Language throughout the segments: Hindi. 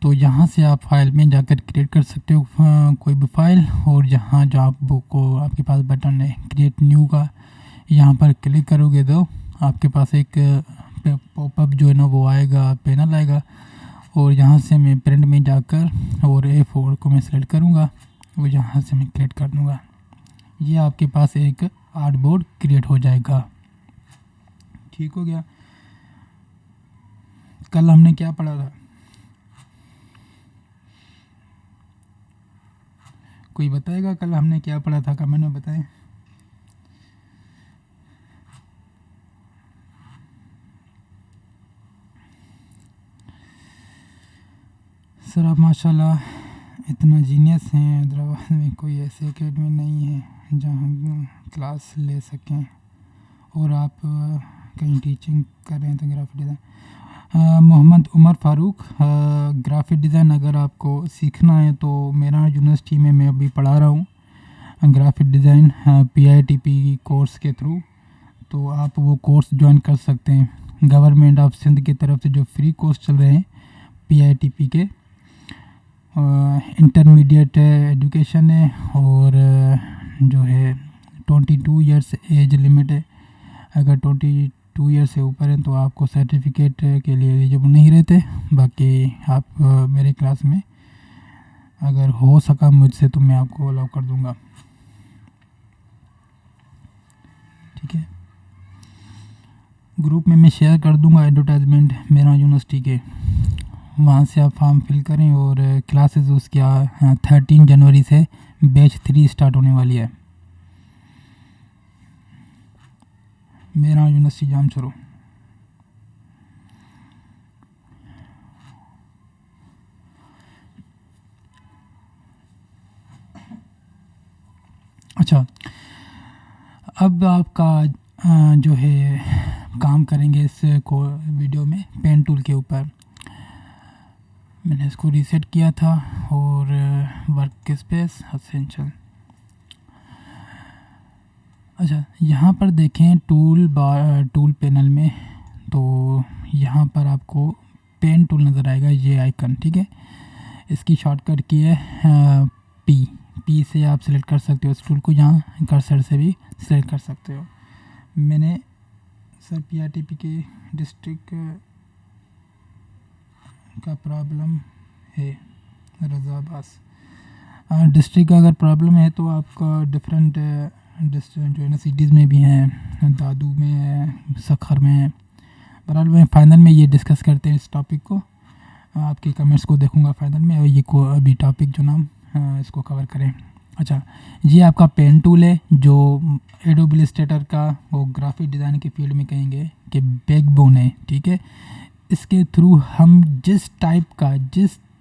तो यहाँ से आप फाइल में जाकर क्रिएट कर सकते हो कोई भी फाइल, और यहाँ जो आपको आपके पास बटन है क्रिएट न्यू का, यहाँ पर क्लिक करोगे तो आपके पास एक पॉपअप जो है ना वो आएगा, पैनल आएगा, और यहाँ से मैं प्रिंट में जाकर और A4 को मैं सेलेक्ट करूँगा और यहाँ से मैं क्रिएट कर दूँगा। ये आपके पास एक आर्टबोर्ड क्रिएट हो जाएगा। ठीक हो गया। कल हमने क्या पढ़ा था? कोई बताएगा कल हमने क्या पढ़ा था? कमेंट में बताएं। सर आप माशाल्लाह इतना जीनियस हैं। हैदराबाद में कोई ऐसी एकेडमी नहीं है जहाँ क्लास ले सकें और आप कहीं टीचिंग कर रहे हैं तो graphic design. Mohammad Umar Farooq, graphic design अगर आपको सीखना है तो मेरा यूनिवर्सिटी में मैं अभी पढ़ा रहा हूँ ग्राफिक डिज़ाइन PITP कोर्स के थ्रू, तो आप वो कोर्स ज्वाइन कर सकते हैं। गवर्नमेंट ऑफ सिंध की तरफ से जो फ्री कोर्स चल रहे हैं PITP के, इंटरमीडिएट एजुकेशन है और जो है 22 ईयर्स एज लिमिट है। अगर 22 ईयर से ऊपर है तो आपको सर्टिफिकेट के लिए एलिजिबल नहीं रहते। बाकी आप मेरे क्लास में अगर हो सका मुझसे तो मैं आपको अलाउ कर दूंगा। ठीक है, ग्रुप में मैं शेयर कर दूंगा एडवर्टाइजमेंट मेरा यूनिवर्सिटी के, वहाँ से आप फॉर्म फिल करें। और क्लासेस उसकी 13 जनवरी से बैच 3 स्टार्ट होने वाली है। मेरा यूनिवर्सिटी जाम शुरू। अच्छा, अब आपका जो है काम करेंगे इस को वीडियो में पेन टूल के ऊपर। मैंने इसको रीसेट किया था और वर्क स्पेस एसेंशियल। अच्छा, यहाँ पर देखें टूल पैनल में, तो यहाँ पर आपको पेन टूल नज़र आएगा, ये आइकन। ठीक है, इसकी शॉर्टकट की है पी से आप सिलेक्ट कर सकते हो इस टूल को, यहाँ कर्सर से भी सिलेक्ट कर सकते हो। मैंने सर PITP के डिस्ट्रिक्ट का प्रॉब्लम है रज़ा अब्बास। डिस्ट्रिक्ट का अगर प्रॉब्लम है तो आपका डिफरेंट डिस्ट्रिक्ट जो है ना सिटीज़ में भी हैं, दादू में है, सखर में है। बहरहाल में फाइनल में ये डिस्कस करते हैं इस टॉपिक को। आपके कमेंट्स को देखूंगा फाइनल में, और ये को अभी टॉपिक जो नाम इसको कवर करें। अच्छा, ये आपका पेन टूल है जो एडोब इलस्ट्रेटर का वो ग्राफिक डिज़ाइन के फील्ड में कहेंगे कि बैकबोन है। ठीक है, इसके थ्रू हम जिस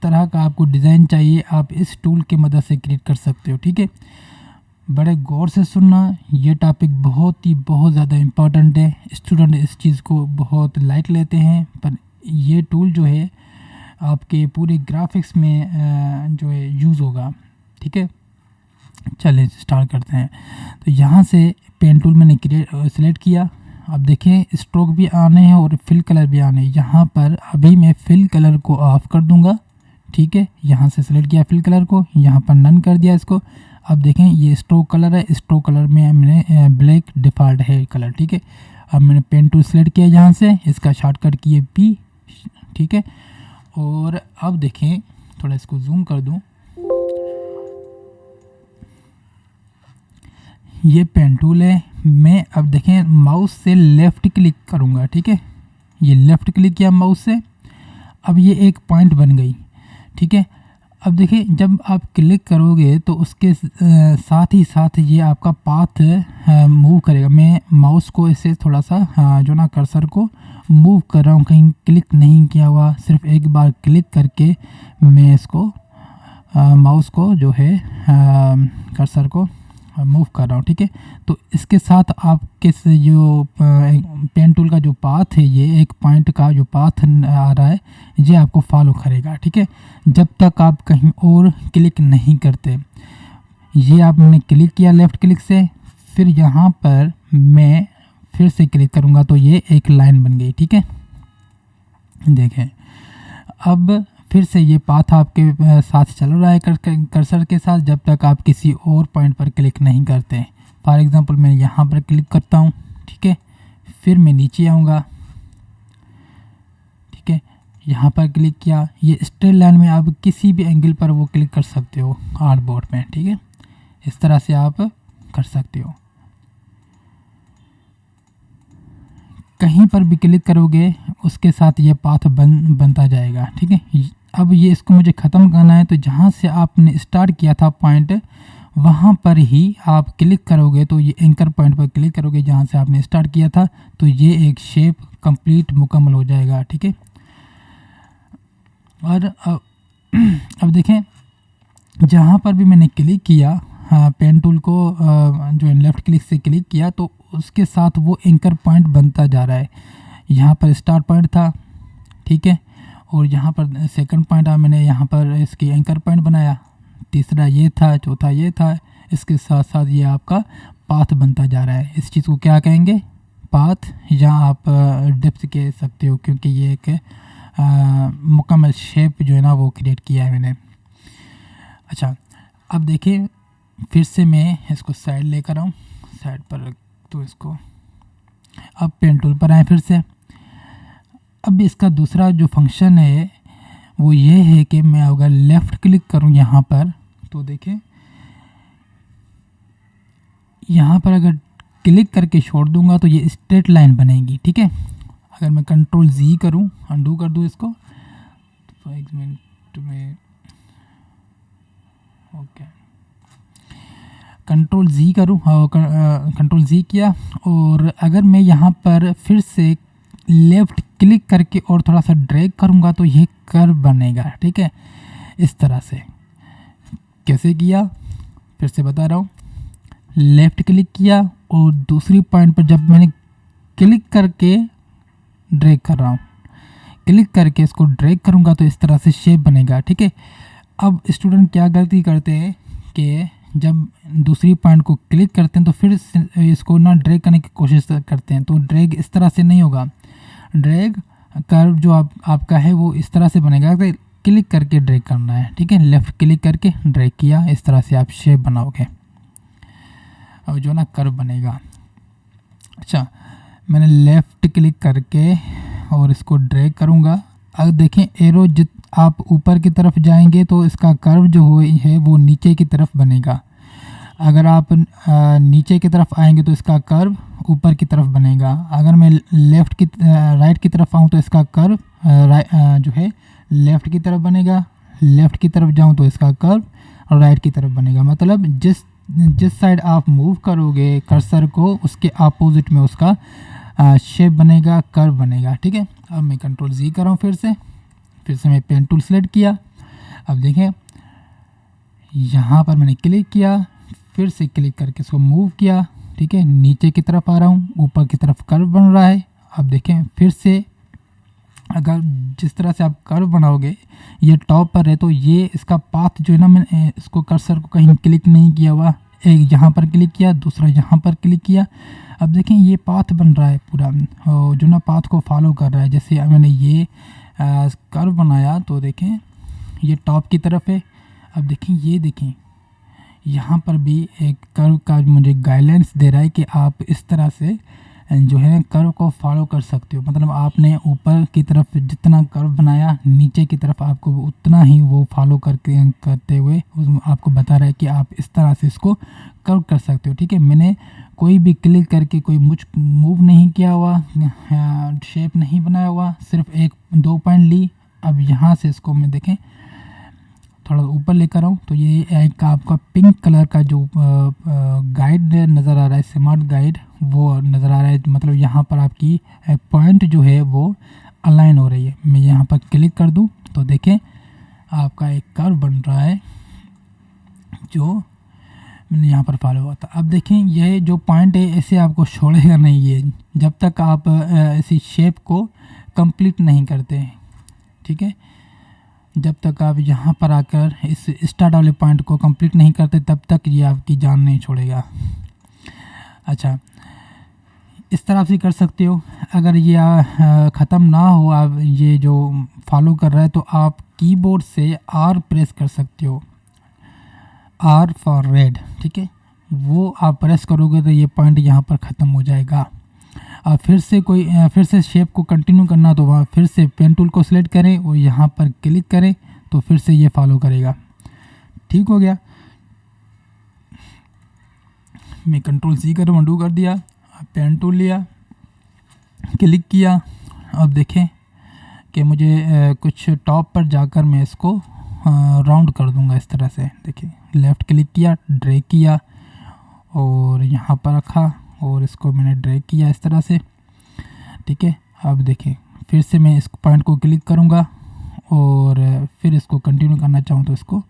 तरह का आपको डिज़ाइन चाहिए आप इस टूल की मदद से क्रिएट कर सकते हो। ठीक है, बड़े गौर से सुनना, ये टॉपिक बहुत ज़्यादा इम्पॉर्टेंट है। स्टूडेंट इस चीज़ को बहुत लाइट लेते हैं, पर ये टूल जो है आपके पूरे ग्राफिक्स में जो है यूज़ होगा। ठीक है, चलिए स्टार्ट करते हैं। तो यहाँ से पेन टूल मैंने सिलेक्ट किया। अब देखें स्ट्रोक भी आने हैं और फिल कलर भी आने हैं। यहाँ पर अभी मैं फिल कलर को ऑफ कर दूंगा। ठीक है, यहाँ से सिलेक्ट किया फिल कलर को, यहाँ पर नन कर दिया इसको। अब देखें ये स्ट्रोक कलर है, स्ट्रोक कलर में मैंने ब्लैक डिफ़ॉल्ट है कलर। ठीक है, अब मैंने पेन टूल सेलेक्ट किया यहाँ से, इसका शॉर्टकट किए P। ठीक है, और अब देखें थोड़ा इसको जूम कर दूं, ये पेन टूल है। मैं अब देखें माउस से लेफ़्ट क्लिक करूँगा। ठीक है, ये लेफ़्ट क्लिक किया माउस से, अब ये एक पॉइंट बन गई। ठीक है, अब देखिए जब आप क्लिक करोगे तो उसके साथ ही साथ ये आपका पाथ मूव करेगा। मैं माउस को इसे थोड़ा सा जो ना कर्सर को मूव कर रहा हूँ, कहीं क्लिक नहीं किया हुआ, सिर्फ एक बार क्लिक करके मैं इसको माउस को जो है कर्सर को मूव कर रहा हूँ। ठीक है, तो इसके साथ आपके जो पेन टूल का जो पाथ है, ये एक पॉइंट का जो पाथ आ रहा है ये आपको फॉलो करेगा। ठीक है, जब तक आप कहीं और क्लिक नहीं करते। ये आपने क्लिक किया लेफ़्ट क्लिक से, फिर यहाँ पर मैं फिर से क्लिक करूँगा तो ये एक लाइन बन गई। ठीक है, देखें अब फिर से ये पाथ आपके साथ चल रहा है कर्सर के साथ जब तक आप किसी और पॉइंट पर क्लिक नहीं करते। फॉर एग्ज़ाम्पल मैं यहाँ पर क्लिक करता हूँ, ठीक है, फिर मैं नीचे आऊँगा, ठीक है, यहाँ पर क्लिक किया, ये स्ट्रेट लाइन में आप किसी भी एंगल पर वो क्लिक कर सकते हो आर्टबोर्ड में, ठीक है, इस तरह से आप कर सकते हो। कहीं पर भी क्लिक करोगे उसके साथ ये पाथ बनता जाएगा, ठीक है। अब ये इसको मुझे ख़त्म करना है, तो जहाँ से आपने स्टार्ट किया था पॉइंट वहाँ पर ही आप क्लिक करोगे, तो ये एंकर पॉइंट पर क्लिक करोगे जहाँ से आपने स्टार्ट किया था, तो ये एक शेप कंप्लीट मुकम्मल हो जाएगा, ठीक है। और अब देखें जहाँ पर भी मैंने क्लिक किया, हाँ, पेन टूल को जो लेफ़्ट क्लिक से क्लिक किया तो उसके साथ वो एंकर पॉइंट बनता जा रहा है। यहाँ पर स्टार्ट पॉइंट था, ठीक है, और यहाँ पर सेकंड पॉइंट मैंने यहाँ पर इसकी एंकर पॉइंट बनाया, तीसरा ये था, चौथा ये था, इसके साथ साथ ये आपका पाथ बनता जा रहा है। इस चीज़ को क्या कहेंगे? पाथ, या आप डेप्थ कह सकते हो, क्योंकि ये एक मुकम्मल शेप जो है ना वो क्रिएट किया है मैंने। अच्छा, अब देखिए फिर से मैं इसको साइड लेकर आऊँ, साइड पर रख तो इसको, अब पेन टूल पर आए फिर से। अब इसका दूसरा जो फंक्शन है वो ये है कि मैं अगर लेफ़्ट क्लिक करूं यहाँ पर, तो देखें यहाँ पर अगर क्लिक करके छोड़ दूंगा तो ये स्ट्रेट लाइन बनेगी, ठीक है। अगर मैं कंट्रोल जी करूं, अंडू कर दूं इसको, तो एक मिनट में, ओके, कंट्रोल जी करूं, कंट्रोल जी किया, और अगर मैं यहाँ पर फिर से लेफ़्ट क्लिक करके और थोड़ा सा ड्रैग करूँगा तो ये कर्व बनेगा, ठीक है, इस तरह से। कैसे किया फिर से बता रहा हूँ, लेफ़्ट क्लिक किया और दूसरी पॉइंट पर जब मैंने क्लिक करके ड्रैग कर रहा हूँ, क्लिक करके इसको ड्रैग करूँगा तो इस तरह से शेप बनेगा, ठीक है। अब स्टूडेंट क्या गलती करते हैं कि जब दूसरी पॉइंट को क्लिक करते हैं तो फिर इसको ना ड्रैग करने की कोशिश करते हैं, तो ड्रैग इस तरह से नहीं होगा। ड्रैग कर्व जो आपका है वो इस तरह से बनेगा कि क्लिक करके ड्रैग करना है, ठीक है, लेफ़्ट क्लिक करके ड्रैग किया, इस तरह से आप शेप बनाओगे और जो ना कर्व बनेगा। अच्छा, मैंने लेफ़्ट क्लिक करके और इसको ड्रैग करूँगा। अब देखें एरो आप ऊपर की तरफ जाएंगे तो इसका कर्व जो है वो नीचे की तरफ बनेगा। अगर आप नीचे की तरफ आएंगे तो इसका कर्व ऊपर की तरफ बनेगा। अगर मैं राइट की तरफ आऊँ तो इसका कर्व जो है लेफ़्ट की तरफ बनेगा। लेफ़्ट की तरफ जाऊँ तो इसका कर्व राइट की तरफ बनेगा। मतलब जिस साइड आप मूव करोगे कर्सर को उसके अपोजिट में उसका शेप बनेगा, कर्व बनेगा, ठीक है। अब मैं कंट्रोल जी कर रहा हूँ, फिर से मैं पेन टूल सेलेक्ट किया। अब देखें यहाँ पर मैंने क्लिक किया, फिर से क्लिक करके इसको मूव किया, ठीक है, नीचे की तरफ आ रहा हूँ, ऊपर की तरफ कर्व बन रहा है। अब देखें फिर से अगर जिस तरह से आप कर्व बनाओगे, ये टॉप पर है तो ये इसका पाथ जो है ना, मैंने इसको कर्सर को कहीं क्लिक नहीं किया हुआ, एक यहाँ पर क्लिक किया, दूसरा यहाँ पर क्लिक किया। अब देखें ये पाथ बन रहा है पूरा, जो ना पाथ को फॉलो कर रहा है। जैसे मैंने ये कर्व बनाया तो देखें ये टॉप की तरफ है। अब देखें यहाँ पर भी एक कर्व का मुझे गाइडलाइंस दे रहा है कि आप इस तरह से जो है कर्व को फॉलो कर सकते हो। मतलब आपने ऊपर की तरफ जितना कर्व बनाया, नीचे की तरफ आपको उतना ही वो फॉलो करते हुए आपको बता रहा है कि आप इस तरह से इसको कर्व कर सकते हो, ठीक है। मैंने कोई भी क्लिक करके कोई मूव नहीं किया हुआ, शेप नहीं बनाया हुआ, सिर्फ 1-2 पॉइंट ली। अब यहाँ से इसको मैं देखें थोड़ा ऊपर लेकर आऊँ तो ये एक आपका पिंक कलर का जो गाइड नज़र आ रहा है, स्मार्ट गाइड, वो नज़र आ रहा है। मतलब यहाँ पर आपकी पॉइंट जो है वो अलाइन हो रही है। मैं यहाँ पर क्लिक कर दूँ तो देखें आपका एक कर्व बन रहा है जो मैंने यहाँ पर फॉलो हुआ था। अब देखें यह जो पॉइंट है ऐसे आपको छोड़ेगा नहीं, ये जब तक आप ऐसी शेप को कंप्लीट नहीं करते, ठीक है। जब तक आप यहाँ पर आकर इस स्टार्ट वाले पॉइंट को कंप्लीट नहीं करते तब तक ये आपकी जान नहीं छोड़ेगा। अच्छा, इस तरह से कर सकते हो। अगर ये ख़त्म ना हो, आप ये जो फॉलो कर रहा है, तो आप कीबोर्ड से आर प्रेस कर सकते हो, आर फॉर रेड, ठीक है। वो आप प्रेस करोगे तो ये पॉइंट यहाँ पर ख़त्म हो जाएगा। अब फिर से शेप को कंटिन्यू करना, तो वहाँ फिर से पेन टूल को सिलेक्ट करें और यहाँ पर क्लिक करें, तो फिर से ये फॉलो करेगा। ठीक हो गया। मैं कंट्रोल सी कर अनडू कर दिया, पेन टूल लिया, क्लिक किया। अब देखें कि मुझे कुछ टॉप पर जाकर मैं इसको राउंड कर दूंगा इस तरह से। देखिए, लेफ़्ट क्लिक किया, ड्रैग किया और यहाँ पर रखा और इसको मैंने ड्रैग किया इस तरह से, ठीक है। अब देखें, फिर से मैं इस पॉइंट को क्लिक करूँगा और फिर इसको कंटिन्यू करना चाहूँ तो इसको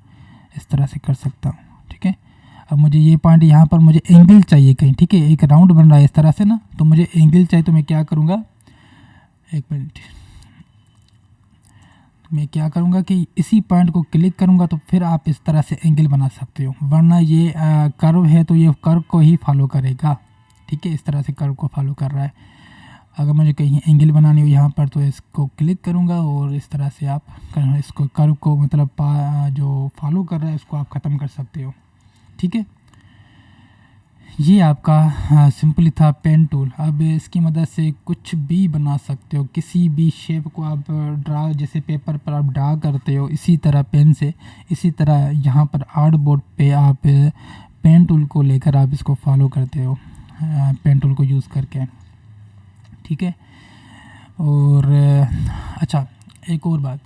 इस तरह से कर सकता हूँ, ठीक है। अब मुझे ये पॉइंट यहाँ पर मुझे एंगल चाहिए कहीं, ठीक है। एक राउंड बन रहा है इस तरह से ना, तो मुझे एंगल चाहिए, तो मैं क्या करूँगा, एक मिनट, मैं क्या करूँगा कि इसी पॉइंट को क्लिक करूँगा, तो फिर आप इस तरह से एंगल बना सकते हो। वरना ये कर्व है तो ये कर्व को ही फॉलो करेगा, ठीक है। इस तरह से कर्व को फॉलो कर रहा है। अगर मुझे कहीं एंगल बनानी हो यहाँ पर, तो इसको क्लिक करूँगा और इस तरह से आप इसको कर्व को मतलब जो फॉलो कर रहा है उसको आप ख़त्म कर सकते हो, ठीक है। ये आपका सिंपली था पेन टूल। अब इसकी मदद से कुछ भी बना सकते हो, किसी भी शेप को आप ड्रा, जैसे पेपर पर आप ड्रा करते हो, इसी तरह पेन से, इसी तरह यहाँ पर आर्ट बोर्ड पे आप पेन टूल को लेकर आप इसको फॉलो करते हो, पेन टूल को यूज़ करके, ठीक है। और अच्छा, एक और बात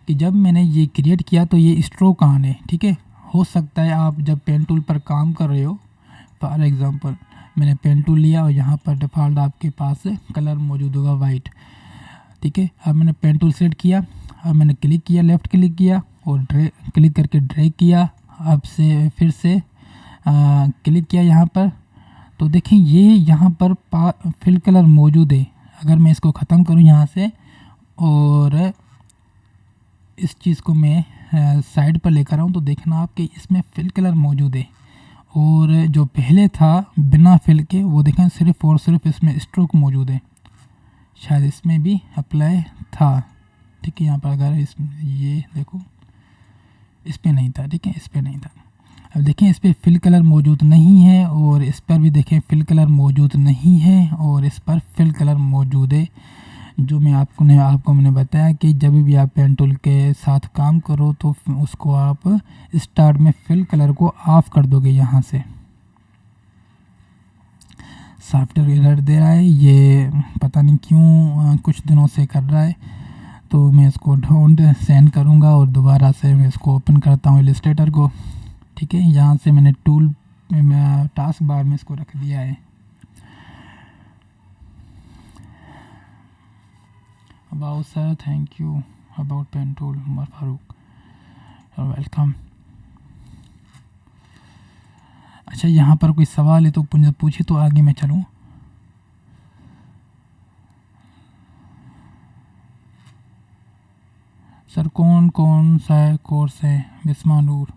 कि जब मैंने ये क्रिएट किया तो ये स्ट्रोक ऑन है, ठीक है। हो सकता है आप जब पेन टूल पर काम कर रहे हो, फॉर एग्ज़ाम्पल मैंने पेन टूल लिया और यहाँ पर डिफ़ॉल्ट आपके पास कलर मौजूद होगा वाइट, ठीक है। अब मैंने पेन टूल सेलेक्ट किया, अब मैंने क्लिक किया, लेफ़्ट क्लिक किया और क्लिक करके ड्रैग किया। अब से फिर से क्लिक किया यहाँ पर, तो देखें ये यहाँ पर फिल कलर मौजूद है। अगर मैं इसको ख़त्म करूँ यहाँ से और इस चीज़ को मैं साइड पर लेकर आऊँ, तो देखना आप कि इसमें फिल कलर मौजूद है। और जो पहले था बिना फिल के, वो देखें सिर्फ़ और सिर्फ इसमें स्ट्रोक मौजूद है। शायद इसमें भी अप्लाई था, ठीक है। यहाँ पर अगर ये देखो, इस पर नहीं था, ठीक है, इस पर नहीं था। अब देखें इस पर फिल कलर मौजूद नहीं है और इस पर भी देखें फिल कलर मौजूद नहीं है और इस पर फिल कलर मौजूद है। जो मैं आपको मैंने बताया कि जब भी आप पेन टूल के साथ काम करो तो उसको आप स्टार्ट में फिल कलर को ऑफ कर दोगे। यहाँ से सॉफ्टवेयर एरर दे रहा है, ये पता नहीं क्यों कुछ दिनों से कर रहा है। तो मैं इसको ढूंढ सेंड करूँगा और दोबारा से मैं इसको ओपन करता हूँ इलस्ट्रेटर को, ठीक है। यहाँ से मैंने टूल में टास्क बार में इसको रख दिया है। About sir, thank you. About pen tool, Umar Farooq, welcome. अच्छा, यहाँ पर कोई सवाल है तो पूछे तो आगे मैं चलूँ। सर कौन सा कोर्स है? बिस्मा नूर।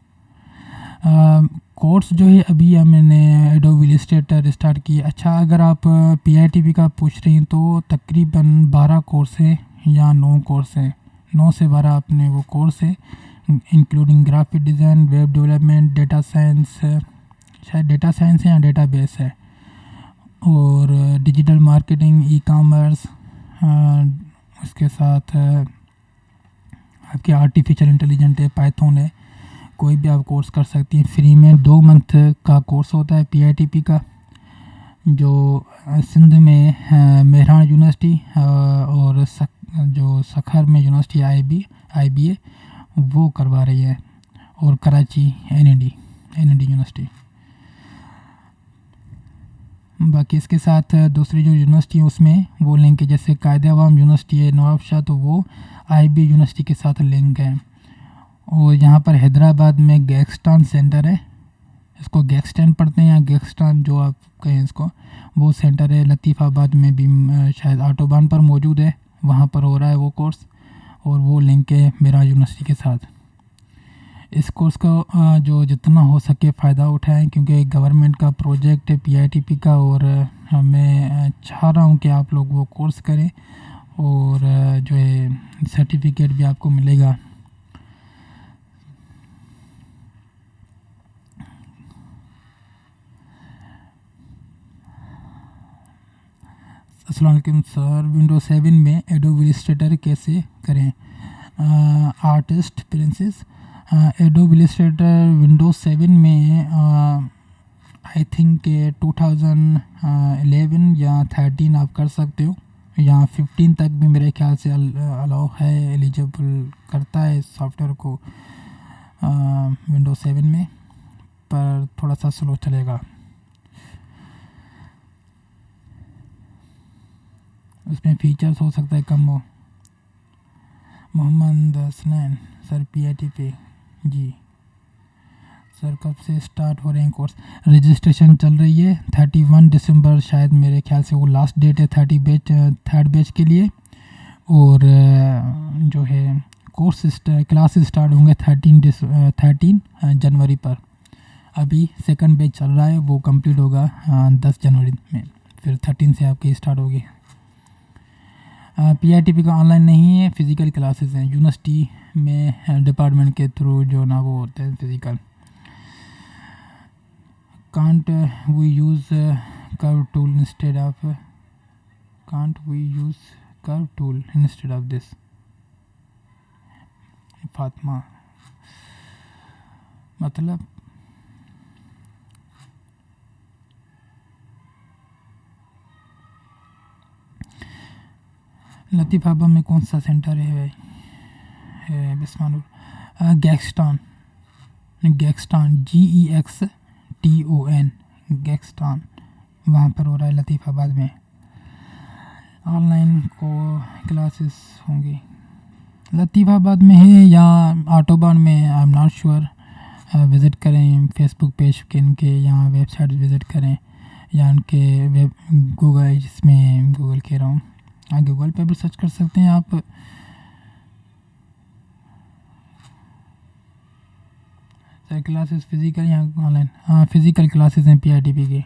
कोर्स जो है अभी मैंने एडोबी इलस्ट्रेटर स्टार्ट किया। अच्छा, अगर आप PITP का पूछ रही हैं तो तकरीबन 12 कोर्स है या 9 कोर्स है, 9 से 12 अपने वो कोर्स है, including graphic design, web development, data science, शायद डेटा साइंस है या डेटाबेस है, और डिजिटल मार्केटिंग, ई-कॉमर्स, उसके साथ आपके आर्टिफिशियल इंटेलिजेंस है, पाइथन है। कोई भी आप कोर्स कर सकती हैं फ्री में। 2 मंथ का कोर्स होता है PITP का, जो सिंध में मेहरान यूनिवर्सिटी और जो सखर में यूनिवर्सिटी IBA वो करवा रही है, और कराची NAD यूनिवर्सिटी। बाकी इसके साथ दूसरी जो यूनिवर्सिटी है उसमें वो लिंक है, जैसे कायद-ए-आवाम यूनिवर्सिटी है नवाबशाह, तो वो IBA यूनिवर्सिटी के साथ लिंक है। और यहाँ पर हैदराबाद में गैक्सटान सेंटर है, इसको गैक्सटान पढ़ते हैं या गैक्सटान जो आप कहें इसको, वो सेंटर है। लतीफ़ाबाद में भी शायद ऑटोबान पर मौजूद है, वहाँ पर हो रहा है वो कोर्स, और वो लिंक है मेरा यूनिवर्सिटी के साथ। इस कोर्स का जो जितना हो सके फ़ायदा उठाएं, क्योंकि गवर्नमेंट का प्रोजेक्ट है पीआईटीपी का, और मैं चाह रहा हूँ कि आप लोग वो कोर्स करें और जो है सर्टिफिकेट भी आपको मिलेगा। अस्सलाम वालेकुम सर, विंडोज 7 में एडोब इलस्ट्रेटर कैसे करें? Artist princess, adobe Illustrator Windows 7 में आई थिंक 2011 या 13 आप कर सकते हो, या 15 तक भी मेरे ख्याल से अलाउ है, एलिजिबल करता है इस सॉफ्टवेयर को विंडोज 7 में, पर थोड़ा सा स्लो चलेगा। उसमें फीचर्स हो सकता है कम हो। मोहम्मद हसनैन सर, पीआईटीपी जी सर, कब से स्टार्ट हो रहे हैं कोर्स? रजिस्ट्रेशन चल रही है 31 दिसंबर, शायद मेरे ख्याल से वो लास्ट डेट है थर्ड बैच के लिए। और जो है कोर्स क्लासेस स्टार्ट होंगे 13 जनवरी पर। अभी सेकंड बैच चल रहा है, वो कंप्लीट होगा 10 जनवरी में, फिर 13 से आपके स्टार्ट होगी। पीआईटीपी का ऑनलाइन नहीं है, फिज़िकल क्लासेस हैं यूनिवर्सिटी में, डिपार्टमेंट के थ्रू जो ना वो होते हैं physical. can't we use curve tool instead of can't we use curve tool instead of this? Fatima, मतलब लतीफ़ाबा में कौन सा सेंटर है बिस्मानुर? गैक्सटॉन GEXTON गैक्सटॉन, वहाँ पर हो रहा है लतीफ़ाबाद में। ऑनलाइन को क्लासेस होंगी लतीफ़ाबाद में है या ऑटोबान में, I am not sure. Visit करें फेसबुक पेज के इनके, या वेबसाइट विज़िट करें, या उनके वेब गूगल, जिसमें गूगल कह रहा हूँ, हाँ गूगल पे भी सर्च कर सकते हैं आप। सर क्लासेस फिज़िकल या ऑनलाइन? हाँ फिज़िकल क्लासेस हैं पीआईटीपी के।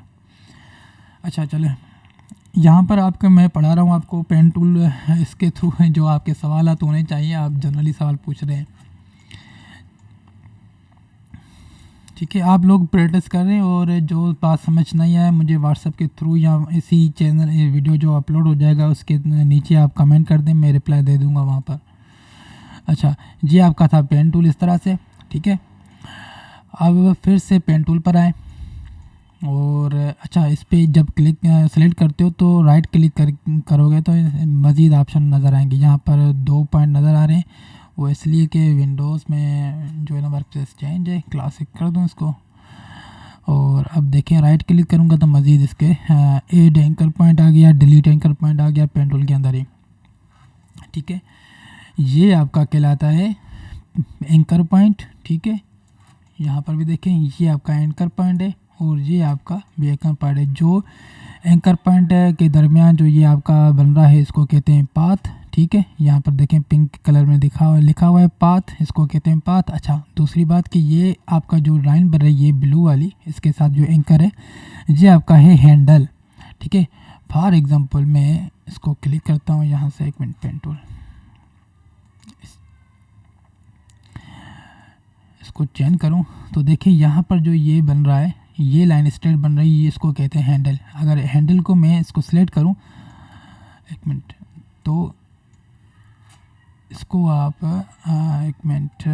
अच्छा चले, यहाँ पर आपका मैं पढ़ा रहा हूँ आपको पेन टूल, इसके थ्रू जो आपके सवाल होने चाहिए, आप जनरली सवाल पूछ रहे हैं, ठीक है। आप लोग प्रैक्टिस करें, और जो बात समझ नहीं आए मुझे व्हाट्सएप के थ्रू या इसी चैनल वीडियो जो अपलोड हो जाएगा उसके नीचे आप कमेंट कर दें, मैं रिप्लाई दे दूँगा वहाँ पर। अच्छा जी, आपका था पेन टूल इस तरह से, ठीक है। अब फिर से पेन टूल पर आए, और अच्छा इस पर जब क्लिक सेलेक्ट करते हो तो राइट क्लिक करोगे तो मज़ीद ऑप्शन नज़र आएंगे। यहाँ पर 2 पॉइंट नज़र आ रहे हैं, वो इसलिए कि विंडोज़ में जो है ना वर्क प्लेस चेंज है, क्लासिक कर दूँ इसको। और अब देखें राइट क्लिक करूँगा तो मज़ीद इसके ऐड एंकर पॉइंट आ गया, डिलीट एंकर पॉइंट आ गया पेन टूल के अंदर ही, ठीक है। ये आपका कहलाता है एंकर पॉइंट, ठीक है। यहाँ पर भी देखें, ये आपका एंकर पॉइंट है, और ये आपका भी एंकर पॉइंट है। जो एंकर पॉइंट के दरमियान जो ये आपका बन रहा है, इसको कहते हैं पाथ, ठीक है। यहाँ पर देखें पिंक कलर में लिखा हुआ है पाथ, इसको कहते हैं पाथ। अच्छा दूसरी बात कि ये आपका जो लाइन बन रही है ब्लू वाली, इसके साथ जो एंकर है, ये आपका है हैंडल, ठीक है। फॉर एग्जांपल मैं इसको क्लिक करता हूँ यहाँ से, 1 मिनट, पेन टूल, इसको चेंज करूँ तो देखिए यहाँ पर जो ये बन रहा है, ये लाइन स्ट्रेट बन रही है, इसको कहते हैं हैंडल। अगर हैंडल को मैं इसको सिलेक्ट करूँ, 1 मिनट, तो इसको आप 1 मिनट,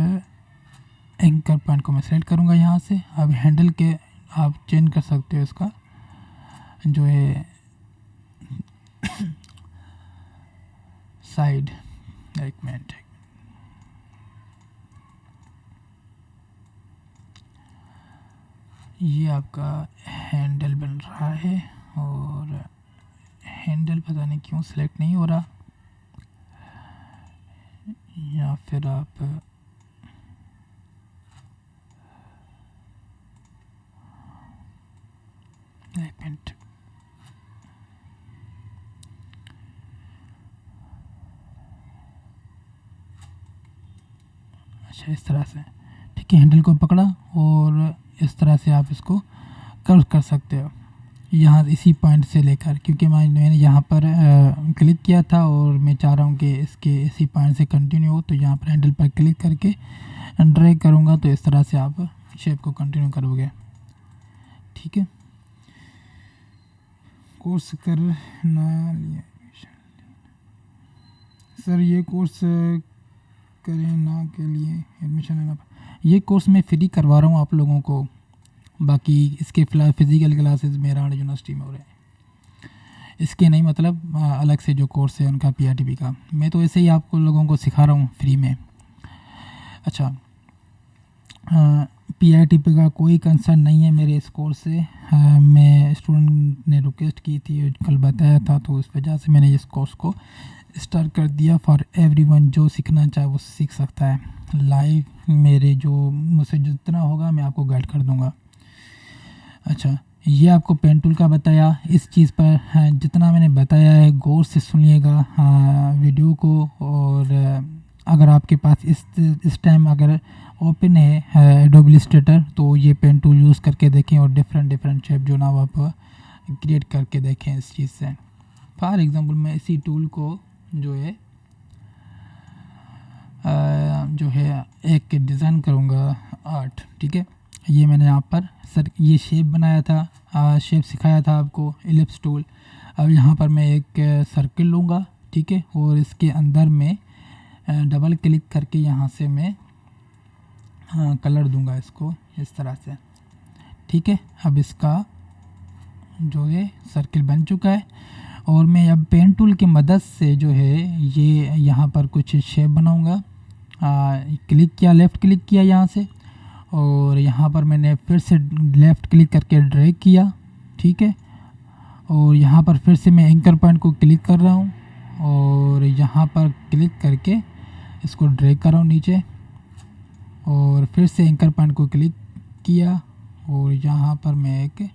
एंकर पॉइंट को मैं सेलेक्ट करूँगा यहाँ से। अब हैंडल के आप चेंज कर सकते हो इसका जो है साइड, 1 मिनट, ये आपका हैंडल बन रहा है, और हैंडल पता नहीं क्यों सिलेक्ट नहीं हो रहा, या फिर आप एक मिनट, अच्छा इस तरह से, ठीक इसके हैंडल को पकड़ा और इस तरह से आप इसको कर्व कर सकते हो यहाँ इसी पॉइंट से लेकर, क्योंकि मैंने यहाँ पर क्लिक किया था और मैं चाह रहा हूँ कि इसके इसी पॉइंट से कंटिन्यू हो। तो यहाँ पर हैंडल पर क्लिक करके ड्रैग करूँगा तो इस तरह से आप शेप को कंटिन्यू करोगे। ठीक है, कोर्स करना लिया सर, ये कोर्स करें ना के लिए एडमिशन लेना, ये कोर्स मैं फ्री करवा रहा हूँ आप लोगों को। बाकी इसके फ़िज़िकल क्लासेस मेरा यूनिवर्सिटी में हो रहे हैं, इसके नहीं मतलब अलग से जो कोर्स है उनका PRTP का, मैं तो ऐसे ही आपको लोगों को सिखा रहा हूँ फ्री में। अच्छा, PRTP का कोई कंसर्न नहीं है मेरे इस कोर्स से। मैं स्टूडेंट ने रिक्वेस्ट की थी, कल बताया था, तो उस वजह से मैंने इस कोर्स को स्टार्ट कर दिया फॉर एवरीवन। जो सीखना चाहे वो सीख सकता है लाइव, मेरे जो मुझसे जितना होगा मैं आपको गाइड कर दूंगा। अच्छा, ये आपको पेन टूल का बताया, इस चीज़ पर जितना मैंने बताया है गौर से सुनिएगा वीडियो को। और अगर आपके पास इस टाइम अगर ओपन है एडोब इलस्ट्रेटर तो ये पेन टूल यूज़ करके देखें और डिफरेंट शेप जो ना आप क्रिएट करके देखें इस चीज़ से। फॉर एग्ज़ाम्पल मैं इसी टूल को जो है एक डिज़ाइन करूँगा आर्ट। ठीक है, ये मैंने यहाँ पर सर ये शेप बनाया था, शेप सिखाया था आपको एलिप्स टूल। अब यहाँ पर मैं एक सर्कल लूँगा, ठीक है, और इसके अंदर में डबल क्लिक करके यहाँ से मैं कलर दूंगा इसको इस तरह से। ठीक है, अब इसका जो है सर्कल बन चुका है और मैं अब पेन टूल की मदद से जो है ये यहाँ पर कुछ शेप बनाऊँगा। क्लिक किया, लेफ़्ट क्लिक किया यहाँ से, और यहाँ पर मैंने फिर से लेफ़्ट क्लिक करके ड्रैग किया। ठीक है, और यहाँ पर फिर से मैं एंकर पॉइंट को क्लिक कर रहा हूँ और यहाँ पर क्लिक करके इसको ड्रैग कर रहा हूँ नीचे, और फिर से एंकर पॉइंट को क्लिक किया और यहाँ पर मैं एक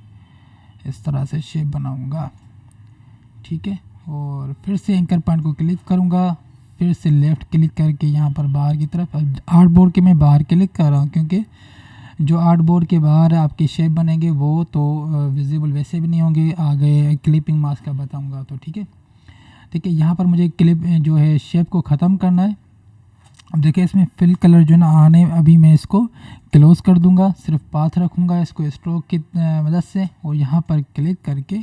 इस तरह से शेप बनाऊँगा। ठीक है, और फिर से एंकर पॉइंट को क्लिक करूँगा, फिर से लेफ़्ट क्लिक करके यहाँ पर बाहर की तरफ, आर्ट बोर्ड के मैं बाहर क्लिक कर रहा हूँ क्योंकि जो आर्ट बोर्ड के बाहर आपके शेप बनेंगे वो तो विजिबल वैसे भी नहीं होंगे, आगे क्लिपिंग मास्क का बताऊँगा तो। ठीक है, यहाँ पर मुझे क्लिप जो है शेप को ख़त्म करना है। अब देखिए इसमें फिल कलर जो ना आने, अभी मैं इसको क्लोज़ कर दूंगा, सिर्फ पाथ रखूँगा इसको स्ट्रोक की मदद से, और यहाँ पर क्लिक करके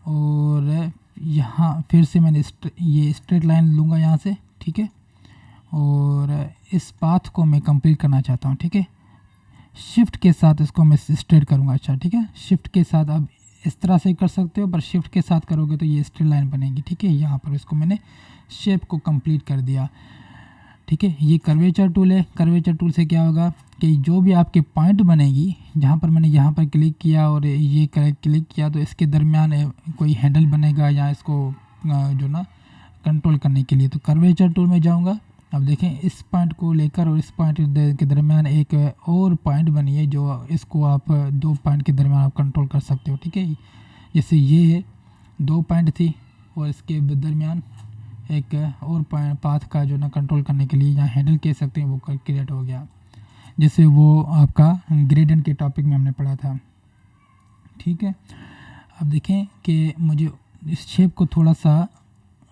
और यहाँ फिर से मैंने ये स्ट्रेट लाइन लूँगा यहाँ से। ठीक है, और इस पाथ को मैं कंप्लीट करना चाहता हूँ। ठीक है, शिफ्ट के साथ इसको मैं स्ट्रेट करूँगा। अच्छा, ठीक है, शिफ्ट के साथ आप इस तरह से कर सकते हो, पर शिफ्ट के साथ करोगे तो ये स्ट्रेट लाइन बनेगी। ठीक है, यहाँ पर इसको मैंने शेप को कंप्लीट कर दिया। ठीक है, ये कर्वेचर टूल है। कर्वेचर टूल से क्या होगा कि जो भी आपके पॉइंट बनेगी, जहाँ पर मैंने यहाँ पर क्लिक किया और ये क्लिक किया तो इसके दरमियान कोई हैंडल बनेगा या इसको जो ना कंट्रोल करने के लिए, तो कर्वेचर टूल में जाऊँगा। अब देखें इस पॉइंट को लेकर और इस पॉइंट के दरमियान एक और पॉइंट बनी है, जो इसको आप दो पॉइंट के दरमियान आप कंट्रोल कर सकते हो। ठीक है, जैसे ये है, दो पॉइंट थी और इसके दरमियान एक और पाथ का जो ना कंट्रोल करने के लिए, यहाँ हैंडल कह सकते हैं, वो क्रिएट हो गया, जैसे वो आपका ग्रेडियंट के टॉपिक में हमने पढ़ा था। ठीक है, अब देखें कि मुझे इस शेप को थोड़ा सा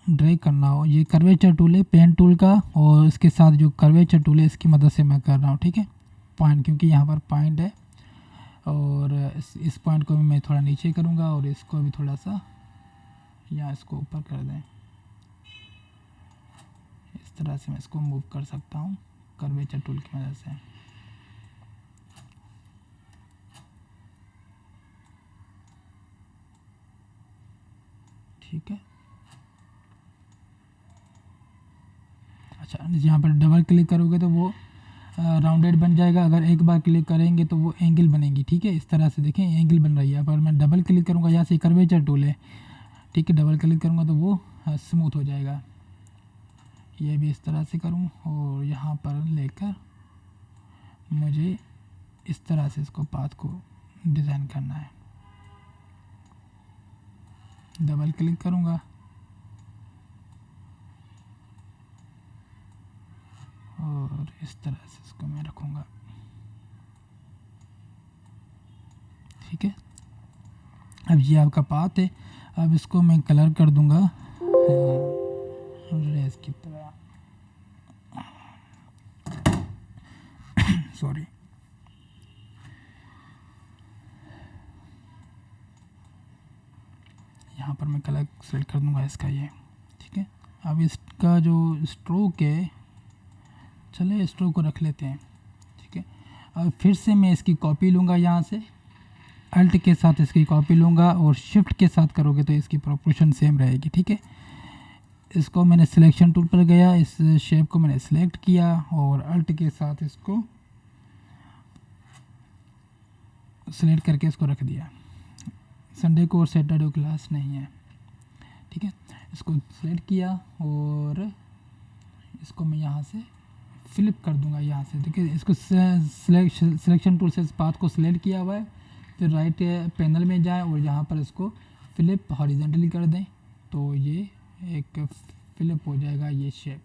ड्रैग करना हो, ये कर्वेचर टूल है पेन टूल का, और इसके साथ जो कर्वेचर टूल है इसकी मदद से मैं कर रहा हूँ। ठीक है, पॉइंट, क्योंकि यहाँ पर पॉइंट है, और इस पॉइंट को भी मैं थोड़ा नीचे करूँगा और इसको भी थोड़ा सा या इसको ऊपर कर दें, इस तरह से मैं इसको मूव कर सकता हूँ कर्वेचर टूल की मदद से। ठीक है, अच्छा, यहाँ पर डबल क्लिक करोगे तो वो राउंडेड बन जाएगा, अगर एक बार क्लिक करेंगे तो वो एंगल बनेगी। ठीक है, इस तरह से देखें एंगल बन रही है। पर मैं डबल क्लिक करूँगा, यहाँ से कर्वेचर टूल है। ठीक है, डबल क्लिक करूँगा तो वो स्मूथ हो जाएगा। ये भी इस तरह से करूँ और यहाँ पर लेकर मुझे इस तरह से इसको पाथ को डिज़ाइन करना है। डबल क्लिक करूँगा और इस तरह से इसको मैं रखूँगा। अब ये आपका पाथ है। अब इसको मैं कलर कर दूंगा रेस की तरह, सॉरी। यहाँ पर मैं कलर सेलेक्ट कर दूंगा इसका ये, ठीक है। अब इसका जो स्ट्रोक है, चले स्ट्रोक को रख लेते हैं, ठीक है। अब फिर से मैं इसकी कॉपी लूँगा, यहाँ से अल्ट के साथ इसकी कॉपी लूँगा और शिफ्ट के साथ करोगे तो इसकी प्रोपोर्शन सेम रहेगी, ठीक है। इसको मैंने सिलेक्शन टूल पर गया, इस शेप को मैंने सिलेक्ट किया और अल्ट के साथ इसको सिलेक्ट करके इसको रख दिया। संडे को और सैटरडे को क्लास नहीं है, ठीक है। इसको सिलेक्ट किया और इसको मैं यहाँ से फ्लिप कर दूंगा, यहाँ से देखिए इसको सिलेक्शन टूल से इस पाथ को सिलेक्ट किया हुआ है। फिर राइट पैनल में जाएं और यहाँ पर इसको फ्लिप हॉरिजॉन्टली कर दें तो ये एक फ्लिप हो जाएगा ये शेप,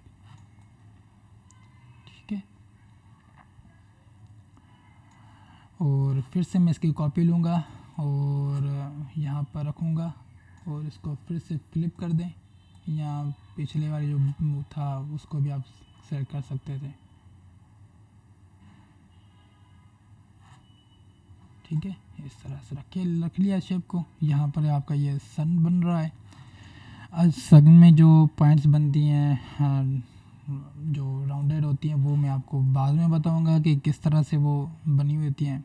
ठीक है। और फिर से मैं इसकी कॉपी लूँगा और यहाँ पर रखूँगा और इसको फिर से फ्लिप कर दें, या पिछले वाले जो था उसको भी आप सेलेक्ट कर सकते थे, ठीक है। इस तरह से रख लिया शेप को। यहाँ पर आपका ये सन बन रहा है। आज सन में जो पॉइंट्स बनती हैं, जो राउंडेड होती हैं, वो मैं आपको बाद में बताऊंगा कि किस तरह से वो बनी हुई होती हैं।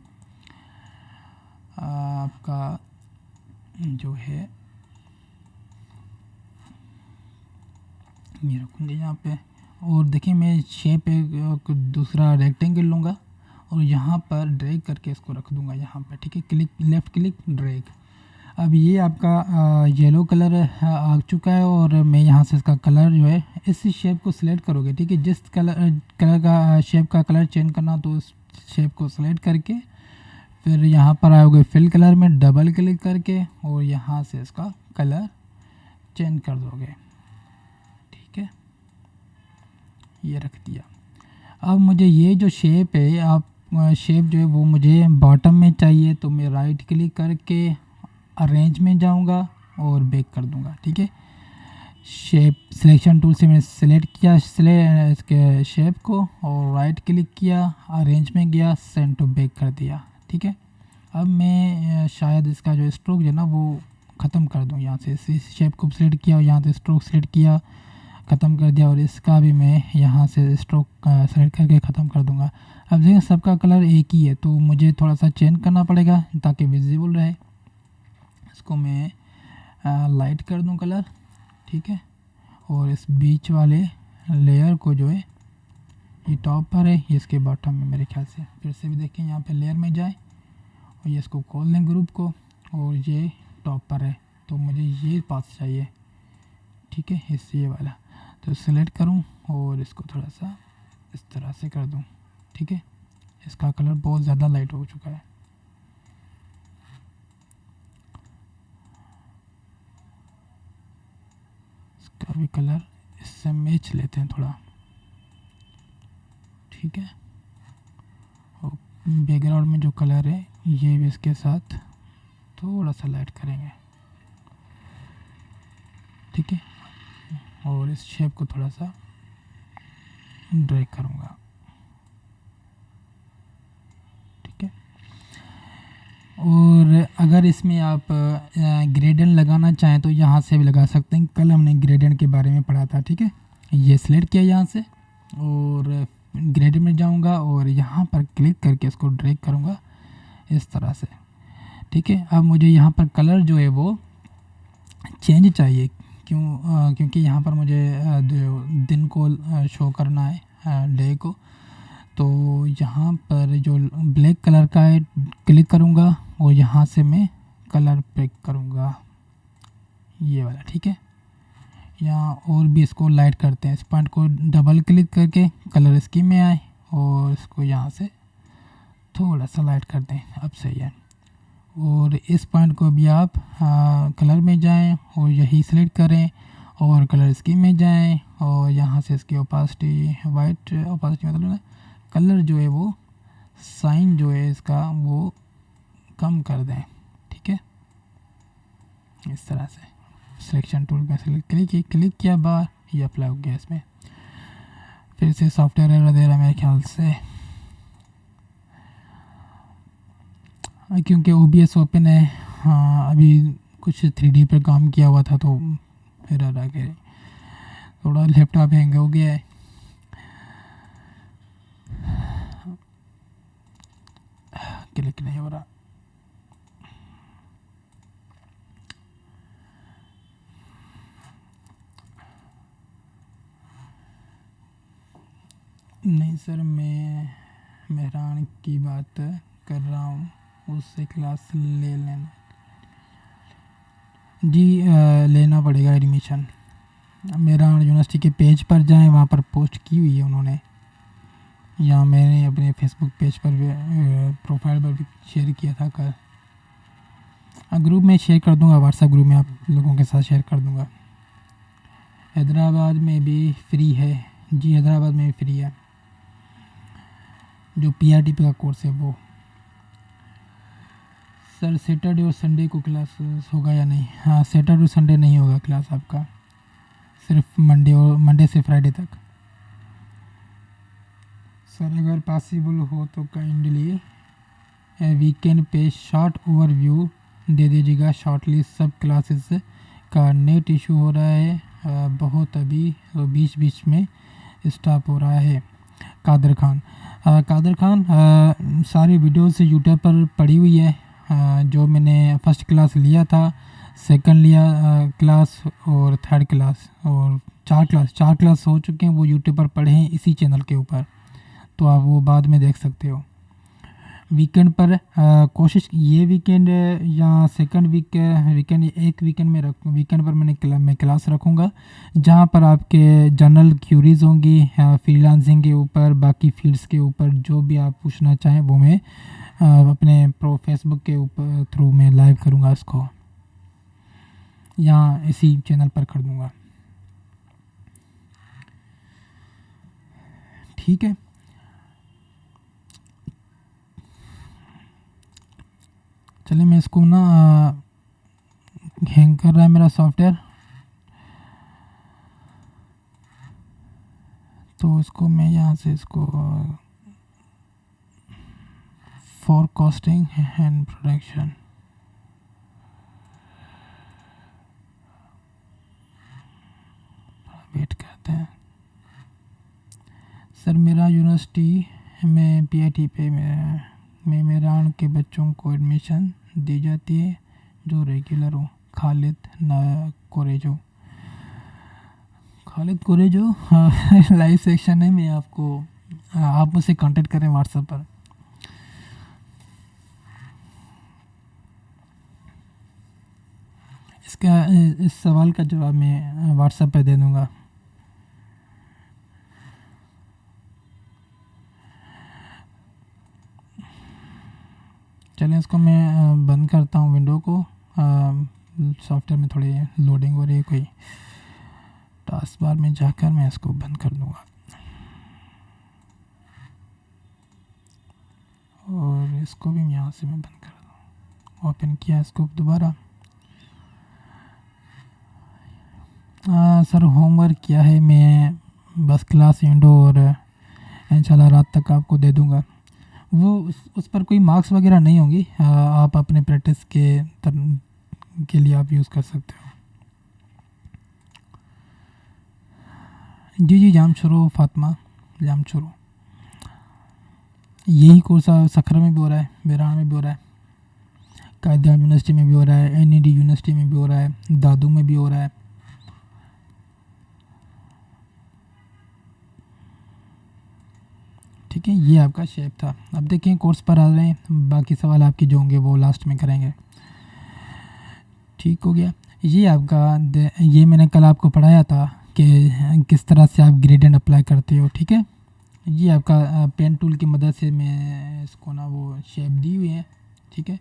आपका जो है ये रखूँगे यहाँ पे, और देखिए मैं शेप एक दूसरा रेक्टेंगल लूँगा और यहाँ पर ड्रैग करके इसको रख दूँगा यहाँ पर, ठीक है। Click, left click, drag. अब ये आपका येलो कलर आ चुका है और मैं यहाँ से इसका कलर जो है, इस शेप को सिलेक्ट करोगे, ठीक है। जिस कलर का शेप का कलर चेंज करना तो उस शेप को सिलेक्ट करके फिर यहाँ पर आओगे फिल कलर में डबल क्लिक करके और यहाँ से इसका कलर चेंज कर दोगे, ठीक है। ये रख दिया। अब मुझे ये जो शेप है, आप शेप जो है वो मुझे बॉटम में चाहिए तो मैं राइट क्लिक करके अरेंज में जाऊंगा और बैक कर दूंगा, ठीक है। शेप सिलेक्शन टूल से मैंने सेलेक्ट किया इसके शेप को और राइट क्लिक किया, अरेंज में गया, सेंड टू बैक कर दिया, ठीक है। अब मैं शायद इसका जो स्ट्रोक जो है ना वो ख़त्म कर दूं, यहाँ से इस शेप को सिलेक्ट किया और यहाँ से स्ट्रोक सिलेक्ट किया, ख़त्म कर दिया, और इसका भी मैं यहाँ से स्ट्रोक सेलेक्ट करके ख़त्म कर दूंगा। अब देखिए सबका कलर एक ही है तो मुझे थोड़ा सा चेंज करना पड़ेगा ताकि विजिबल रहे। इसको मैं लाइट कर दूं कलर, ठीक है। और इस बीच वाले लेयर को जो है, ये टॉप पर है, ये इसके बॉटम में मेरे ख्याल से। फिर से भी देखें यहाँ पे लेयर में जाए और ये इसको खोल दें ग्रुप को, और ये टॉप पर है तो मुझे ये पाथ चाहिए, ठीक है, इससे ये वाला। तो सिलेक्ट करूँ और इसको थोड़ा सा इस तरह से कर दूँ, ठीक है। इसका कलर बहुत ज़्यादा लाइट हो चुका है। इसका भी कलर इससे मैच लेते हैं थोड़ा, ठीक है। और बैकग्राउंड में जो कलर है ये भी इसके साथ थोड़ा सा लाइट करेंगे, ठीक है। और इस शेप को थोड़ा सा ड्रैग करूँगा, ठीक है। और अगर इसमें आप ग्रेडियंट लगाना चाहें तो यहाँ से भी लगा सकते हैं। कल हमने ग्रेडियंट के बारे में पढ़ा था, ठीक है। ये सिलेक्ट किया यहाँ से और ग्रेडियंट में जाऊँगा और यहाँ पर क्लिक करके इसको ड्रैग करूँगा इस तरह से, ठीक है। अब मुझे यहाँ पर कलर जो है वो चेंज चाहिए, क्योंकि यहाँ पर मुझे दिन को शो करना है, डे को। तो यहाँ पर जो ब्लैक कलर का है क्लिक करूँगा और यहाँ से मैं कलर पिक करूँगा ये वाला, ठीक है। यहाँ और भी इसको लाइट करते हैं। इस पॉइंट को डबल क्लिक करके कलर स्कीम में आए और इसको यहाँ से थोड़ा सा लाइट कर दें, अब सही है। और इस पॉइंट को भी आप कलर में जाएं और यही सिलेक्ट करें और कलर स्कीम में जाएं और यहाँ से इसकी ओपासिटी, वाइट ओपासिटी मतलब कलर जो है वो साइन जो है इसका वो कम कर दें, ठीक है। इस तरह से सिलेक्शन टूल पे क्लिक किया बार, ये अप्लाई हो गया। इसमें फिर से सॉफ्टवेयर एरर दे रहा है मेरे ख्याल से, क्योंकि OBS ओपन है। हाँ, अभी कुछ 3D पर काम किया हुआ था तो फिर आ गया, थोड़ा लैपटॉप हैंग हो गया है। क्लिक नहीं हो रहा। नहीं सर, मैं मेहरान की बात कर रहा हूँ, उससे क्लास ले लेना। जी लेना पड़ेगा एडमिशन। मेहरान यूनिवर्सिटी के पेज पर जाएं, वहाँ पर पोस्ट की हुई है उन्होंने, या मैंने अपने फेसबुक पेज पर भी प्रोफाइल पर भी शेयर किया था कल। ग्रुप में शेयर कर दूंगा, व्हाट्सएप ग्रुप में आप लोगों के साथ शेयर कर दूंगा। हैदराबाद में भी फ्री है। जी हैदराबाद में भी फ्री है, जो PRTP का कोर्स है वो। सर सैटरडे और संडे को क्लास होगा या नहीं? हाँ, सैटरडे और संडे नहीं होगा क्लास आपका, सिर्फ मंडे से फ्राइडे तक। सर अगर पॉसिबल हो तो काइंडली वीकेंड पे शॉर्ट ओवरव्यू दे दीजिएगा। शॉर्टली सब क्लासेस का नेट इशू हो रहा है बहुत, अभी तो बीच बीच में स्टॉप हो रहा है। कादर खान सारी वीडियोस यूट्यूब पर पड़ी हुई है। जो मैंने फर्स्ट क्लास लिया था, सेकंड लिया क्लास और थर्ड क्लास, और चार क्लास हो चुके हैं, वो यूट्यूब पर पढ़े हैं इसी चैनल के ऊपर, तो आप वो बाद में देख सकते हो। वीकेंड पर कोशिश, ये वीकेंड या सेकंड वीकेंड एक वीकेंड में वीकेंड पर मैं क्लास रखूँगा, जहाँ पर आपके जनरल क्यूरीज होंगी फ्रीलांसिंग के ऊपर, बाकी फील्ड्स के ऊपर, जो भी आप पूछना चाहें वो मैं अपने फेसबुक के ऊपर थ्रू में लाइव करूँगा इसको, यहाँ इसी चैनल पर कर दूँगा। ठीक है, चलिए मैं इसको ना हैंग कर रहा है मेरा सॉफ्टवेयर, तो इसको मैं यहाँ से इसको फोरकास्टिंग एंड प्रोडक्शन, वेट करते हैं। सर मेरा यूनिवर्सिटी में PITP में मेहरान के बच्चों को एडमिशन दी जाती है जो रेगुलर हो। खालिद कोरेजो लाइव सेक्शन है। मैं आपको, आप मुझसे कांटेक्ट करें व्हाट्सएप पर। इस सवाल का जवाब मैं व्हाट्सएप पे दे दूंगा। चलें, इसको मैं बंद करता हूँ विंडो को। सॉफ्टवेयर में थोड़ी लोडिंग हो रही है, कोई टास्क बार में जाकर मैं इसको बंद कर दूँगा। और इसको भी यहाँ से मैं बंद कर दूँ। ओपन किया इसको दोबारा। सर होमवर्क क्या है? मैं बस क्लास विंडो और इंशाल्लाह रात तक आपको दे दूँगा। वो उस पर कोई मार्क्स वगैरह नहीं होंगी, आप अपने प्रैक्टिस के लिए आप यूज़ कर सकते हो। जी जाम शुरू फातिमा, जाम शुरू। यही कोर्स सखरा में भी हो रहा है, बेरान में भी हो रहा है, कायदा यूनिवर्सिटी में भी हो रहा है, NED यूनिवर्सिटी में भी हो रहा है, दादू में भी हो रहा है। ठीक है, ये आपका शेप था। अब देखें कोर्स पर आ रहे हैं, बाकी सवाल आपके जो होंगे वो लास्ट में करेंगे। ठीक हो गया। ये आपका, ये मैंने कल आपको पढ़ाया था कि किस तरह से आप ग्रेडियंट अप्लाई करते हो। ठीक है, ये आपका पेन टूल की मदद से मैं इसको ना वो शेप दी हुई है। ठीक है,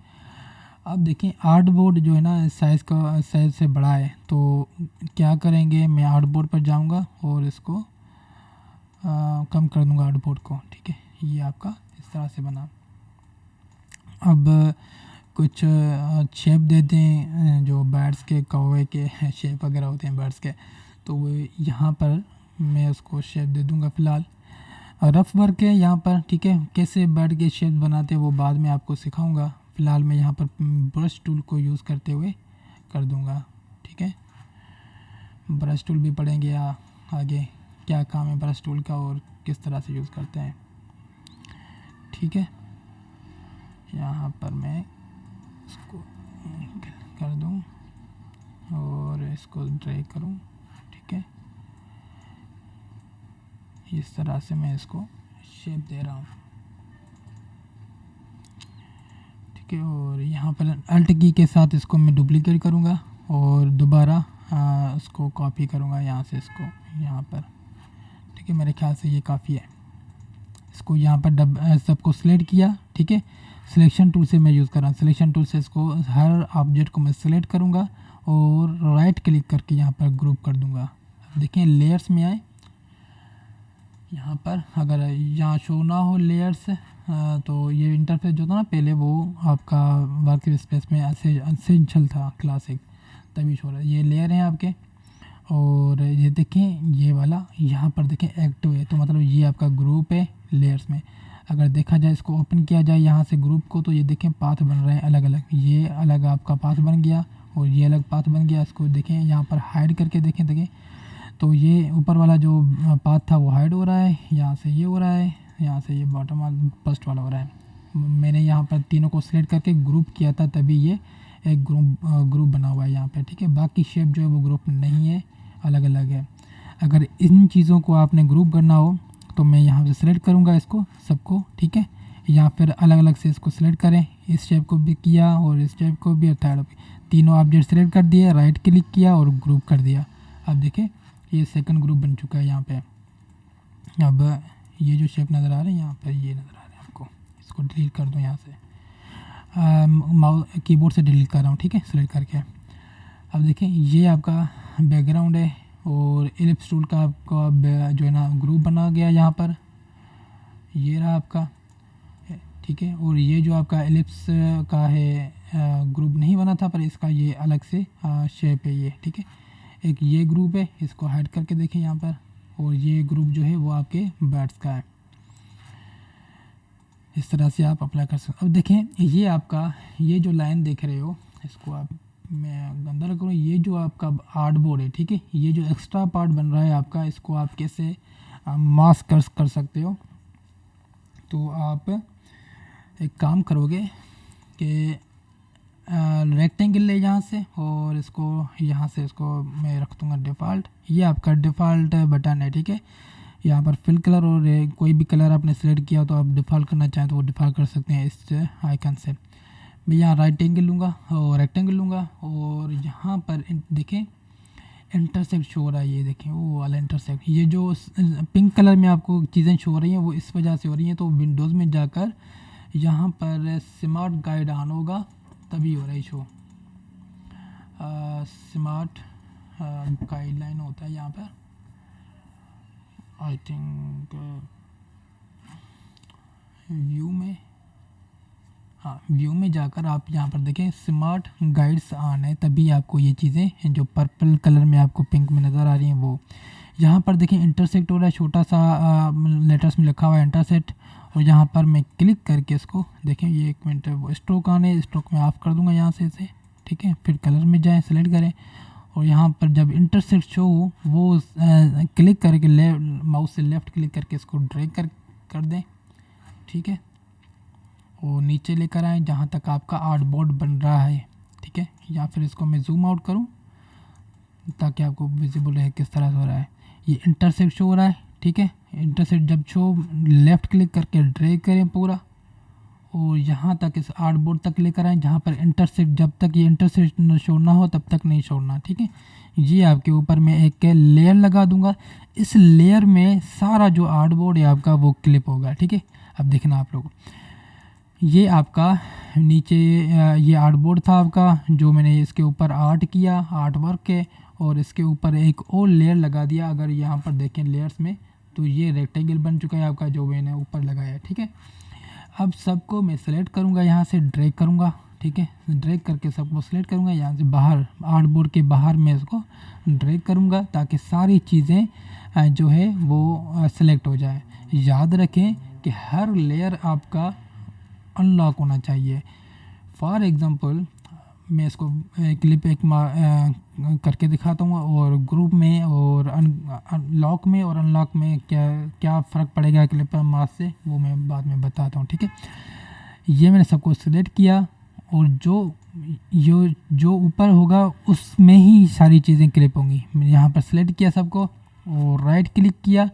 अब देखें आर्ट बोर्ड जो है ना साइज़ से बड़ा है, तो क्या करेंगे, मैं आर्ट बोर्ड पर जाऊंगा और इसको कम कर दूंगा आर्ट बोर्ड को। ठीक है, ये आपका इस तरह से बना। अब कुछ शेप देते हैं जो बर्ड्स के, कौवे के शेप वगैरह होते हैं बर्ड्स के, तो वो यहाँ पर मैं उसको शेप दे दूँगा फ़िलहाल। रफ वर्क है यहाँ पर, ठीक है। कैसे बर्ड के शेप बनाते हैं वो बाद में आपको सिखाऊंगा। फ़िलहाल मैं यहाँ पर ब्रश टूल को यूज़ करते हुए कर दूँगा, ठीक है। ब्रश टूल भी पढ़ेंगे आगे क्या काम है ब्रश टूल का और किस तरह से यूज़ करते हैं, ठीक है। यहाँ पर मैं इसको कर दूँ और इसको ड्रैग करूँ, ठीक है। इस तरह से मैं इसको शेप दे रहा हूँ, ठीक है। और यहाँ पर अल्ट की के साथ इसको मैं डुप्लीकेट करूँगा और दोबारा इसको कॉपी करूँगा यहाँ से, इसको यहाँ पर, ठीक है। मेरे ख्याल से ये काफ़ी है। इसको यहाँ पर सबको सिलेक्ट किया, ठीक है। सिलेक्शन टूल से मैं यूज़ कर रहा हूँ। सिलेक्शन टूल से इसको हर ऑब्जेक्ट को मैं सिलेक्ट करूँगा और राइट क्लिक करके यहाँ पर ग्रुप कर दूँगा। देखें लेयर्स में आए, यहाँ पर अगर यहाँ शो ना हो लेयर्स तो ये इंटरफेस जो था ना पहले वो आपका वर्क स्पेस में असेंशियल था क्लासिक, तभी शो रहा है। ये लेयर हैं आपके और ये देखें ये वाला यहाँ पर देखें एक्टिव है, तो मतलब ये आपका ग्रुप है लेयर्स में। अगर देखा जाए इसको ओपन किया जाए यहाँ से ग्रुप को, तो ये देखें पाथ बन रहे हैं अलग अलग। ये अलग आपका पाथ बन गया और ये अलग पाथ बन गया। इसको देखें यहाँ पर हाइड करके देखें, तो ये ऊपर वाला जो पाथ था वो हाइड हो रहा है, यहाँ से ये हो रहा है, यहाँ से ये बॉटम वाला फर्स्ट वाला हो रहा है। मैंने यहाँ पर तीनों को सिलेक्ट करके ग्रुप किया था, तभी ये एक ग्रुप बना हुआ है यहाँ पे, ठीक है। बाकी शेप जो है वो ग्रुप नहीं है, अलग अलग है। अगर इन चीज़ों को आपने ग्रुप करना हो तो मैं यहाँ से सिलेक्ट करूँगा इसको सबको, ठीक है। या फिर अलग अलग से इसको सिलेक्ट करें, इस शेप को भी किया और इस शेप को भी और थर्ड भी, तीनों ऑब्जेक्ट सिलेक्ट कर दिए, राइट क्लिक किया और ग्रुप कर दिया। अब देखें ये सेकंड ग्रुप बन चुका है यहाँ पे। अब ये जो शेप नज़र आ रहे हैं यहाँ पर, ये नज़र आ रहे हैं आपको, इसको डिलीट कर दूँ यहाँ से, माउस कीबोर्ड से डिलीट कर रहा हूँ, ठीक है, सिलेक्ट करके। अब देखें ये आपका बैकग्राउंड है और एलिप्स टूल का आपका जो है ना ग्रुप बना गया यहाँ पर, ये रहा आपका, ठीक है। और ये जो आपका एलिप्स का है ग्रुप नहीं बना था, पर इसका ये अलग से शेप है ये, ठीक है। एक ये ग्रुप है, इसको हाइड करके देखें यहाँ पर, और ये ग्रुप जो है वो आपके बर्ड्स का है। इस तरह से आप अप्लाई कर सकते। अब देखें ये आपका ये जो लाइन देख रहे हो, इसको आप मैं अंदर करूँ, ये जो आपका आर्ट बोर्ड है, ठीक है, ये जो एक्स्ट्रा पार्ट बन रहा है आपका, इसको आप कैसे मास्क कर सकते हो। तो आप एक काम करोगे कि रेक्टेंगल ले यहाँ से और इसको यहाँ से इसको मैं रख दूँगा डिफ़ॉल्ट। ये आपका डिफ़ॉल्ट बटन है, ठीक है। यहाँ पर फिल कलर और कोई भी कलर आपने सेलेक्ट किया तो आप डिफ़ॉल्ट करना चाहें तो वो डिफ़ॉल्ट कर सकते हैं इस आइकन से। मैं यहाँ राइट एंगल लूँगा और रेक्टेंगल लूँगा और यहाँ पर देखें इंटरसेक्ट शो हो रहा है, ये देखें वो वाला इंटरसेक्ट। ये जो पिंक कलर में आपको चीज़ें शो हो रही हैं वो इस वजह से हो रही हैं। तो विंडोज़ में जाकर यहाँ पर स्मार्ट गाइड ऑन होगा तभी हो रहा है शो। स्मार्ट गाइडलाइन होता है यहाँ पर, आई थिंक व्यू में, हाँ व्यू में जाकर आप यहाँ पर देखें स्मार्ट गाइड्स ऑन है, तभी आपको ये चीज़ें जो पर्पल कलर में आपको पिंक में नज़र आ रही हैं वो। यहाँ पर देखें इंटरसेक्ट हो रहा है, छोटा सा लेटर्स में लिखा हुआ है इंटरसेक्ट, और यहाँ पर मैं क्लिक करके इसको देखें, ये 1 मिनट वो स्ट्रोक ऑन है, स्ट्रोक में ऑफ कर दूँगा यहाँ से इसे, ठीक है। फिर कलर में जाएँ, सेलेक्ट करें और यहाँ पर जब इंटरसेक्ट शो हो वो क्लिक करके माउस से लेफ़्ट क्लिक करके इसको ड्रैग कर दें, ठीक है। और नीचे लेकर आएँ जहाँ तक आपका आर्ट बोर्ड बन रहा है, ठीक है। या फिर इसको मैं जूम आउट करूँ ताकि आपको विजिबल रहे किस तरह से हो रहा है। ये इंटरसेक्ट शो हो रहा है, ठीक है। इंटरसेक्ट जब शो लेफ़्ट क्लिक करके ड्रैग करें पूरा और यहाँ तक इस आर्ट बोर्ड तक लेकर आएँ जहाँ पर इंटरसेक्ट, जब तक ये इंटरसेक्ट छोड़ना हो तब तक नहीं छोड़ना, ठीक है। ये आपके ऊपर मैं एक लेयर लगा दूंगा, इस लेयर में सारा जो आर्ट बोर्ड है आपका वो क्लिप होगा, ठीक है। अब देखना आप लोग, ये आपका नीचे ये आर्ट बोर्ड था आपका जो मैंने इसके ऊपर आर्ट किया, आर्ट वर्क के, और इसके ऊपर एक और लेयर लगा दिया। अगर यहाँ पर देखें लेयर्स में तो ये रेक्टेंगल बन चुका है आपका जो मैंने ऊपर लगाया है, ठीक है। अब सबको मैं सेलेक्ट करूँगा, यहाँ से ड्रैग करूँगा ठीक है, ड्रैग करके सबको सेलेक्ट करूँगा। यहाँ से बाहर आर्टबोर्ड के बाहर मैं इसको ड्रैग करूँगा ताकि सारी चीज़ें जो है वो सेलेक्ट हो जाए। याद रखें कि हर लेयर आपका अनलॉक होना चाहिए। फॉर एग्ज़ाम्पल मैं इसको क्लिप एक करके दिखाता हूँ, और ग्रुप में और लॉक में और अनलॉक में क्या क्या फ़र्क पड़ेगा क्लिप मास्क से, वो मैं बाद में बताता हूँ। ठीक है, ये मैंने सबको सिलेक्ट किया, और जो ऊपर होगा उसमें ही सारी चीज़ें क्लिप होंगी। मैंने यहाँ पर सिलेक्ट किया सबको और राइट क्लिक किया।